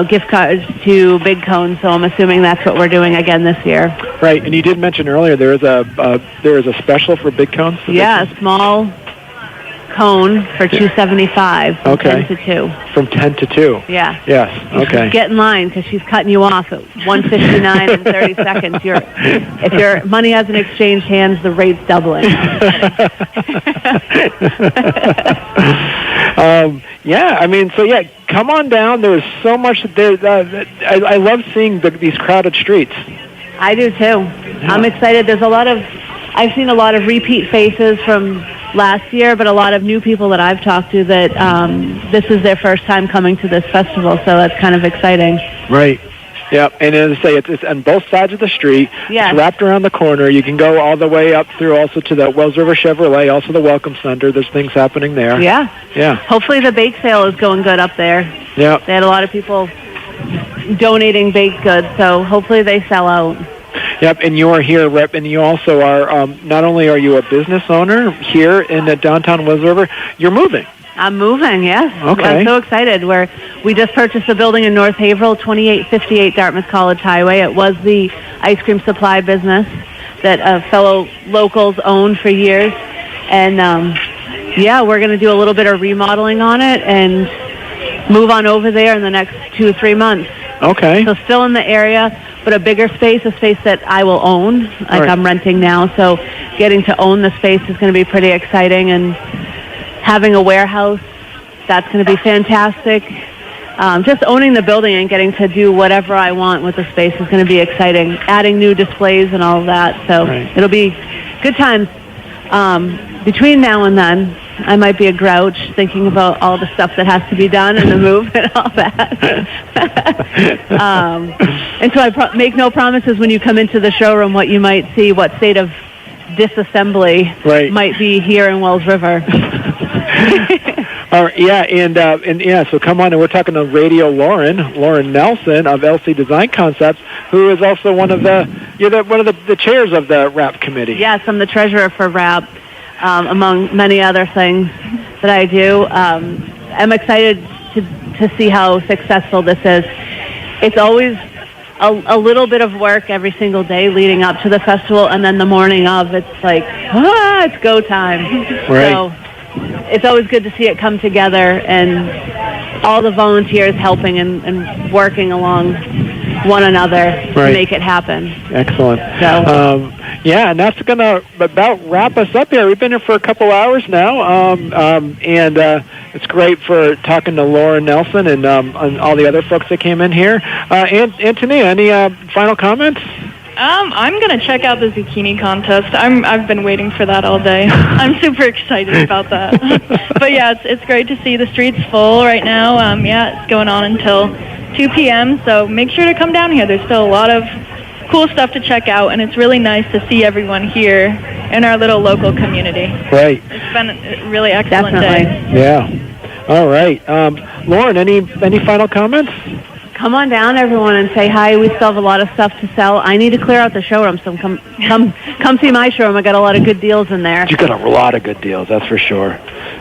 gift cards to Big Cone, so I'm assuming that's what we're doing again this year. Right, and you did mention earlier there is a special for Big Cones. Yeah, a small cone for $2.75 from 10 to 2. From 10 to 2. Yeah. Yes. Okay. Get in line because she's cutting you off at 1:59 and 30 seconds. If your money hasn't exchanged hands, the rate's doubling. Yeah, I mean, so yeah, come on down. There's so much there. I love seeing these crowded streets. I do too. Yeah. I'm excited. I've seen a lot of repeat faces from last year, but a lot of new people that I've talked to that this is their first time coming to this festival, so that's kind of exciting. Right. Yeah, and as I say, it's on both sides of the street. Yes. It's wrapped around the corner. You can go all the way up through also to the Wells River Chevrolet, also the Welcome Center. There's things happening there. Yeah. Yeah. Hopefully the bake sale is going good up there. Yeah. They had a lot of people donating baked goods, so hopefully they sell out. Yep, and you are here, Rep, and you also are, not only are you a business owner here in downtown Wells River, you're moving. I'm moving, yes. Okay. I'm so excited. We just purchased a building in North Haverhill, 2858 Dartmouth College Highway. It was the ice cream supply business that fellow locals owned for years. And, we're going to do a little bit of remodeling on it and move on over there in the next 2 or 3 months. Okay. So still in the area, but a bigger space, a space that I will own, like right. I'm renting now. So getting to own the space is going to be pretty exciting, and having a warehouse, that's going to be fantastic. Just owning the building and getting to do whatever I want with the space is going to be exciting. Adding new displays and all of that, so it'll be good times. Between now and then, I might be a grouch thinking about all the stuff that has to be done and the move and all that. And so I make no promises when you come into the showroom what you might see, what state of disassembly might be here in Wells River. All right, yeah, so come on, and we're talking to Radio Lauren Nelson of LC Design Concepts, who is also one of the chairs of the RAP committee. Yes, I'm the treasurer for RAP, among many other things that I do. I'm excited to see how successful this is. It's always a little bit of work every single day leading up to the festival, and then the morning of, it's like, it's go time. Right. So it's always good to see it come together, and all the volunteers helping and working along one another to make it happen. Excellent. So, and that's going to about wrap us up here. We've been here for a couple hours now, and it's great for talking to Lauren Nelson and all the other folks that came in here. Antonia, any final comments? I'm going to check out the zucchini contest. I've been waiting for that all day. I'm super excited about that. But yeah, it's great to see the streets full right now. It's going on until 2 p.m., so make sure to come down here. There's still a lot of cool stuff to check out, and it's really nice to see everyone here in our little local community. Right. It's been a really excellent day. Yeah. All right. Lauren, any final comments? Come on down, everyone, and say hi. We still have a lot of stuff to sell. I need to clear out the showroom, so come see my showroom. I got a lot of good deals in there. You got a lot of good deals, that's for sure.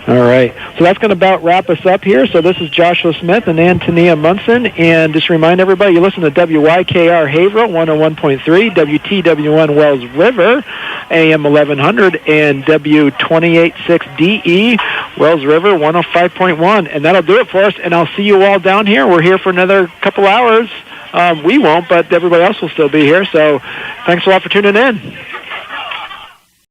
All right, so that's going to about wrap us up here. So this is Joshua Smith and Antonia Munson, and just remind everybody, you listen to WYKR Haverhill 101.3, WTW1 Wells River, AM 1100, and W286DE Wells River 105.1, and that'll do it for us. And I'll see you all down here. We're here for another couple hours. We won't, but everybody else will still be here. So thanks a lot for tuning in.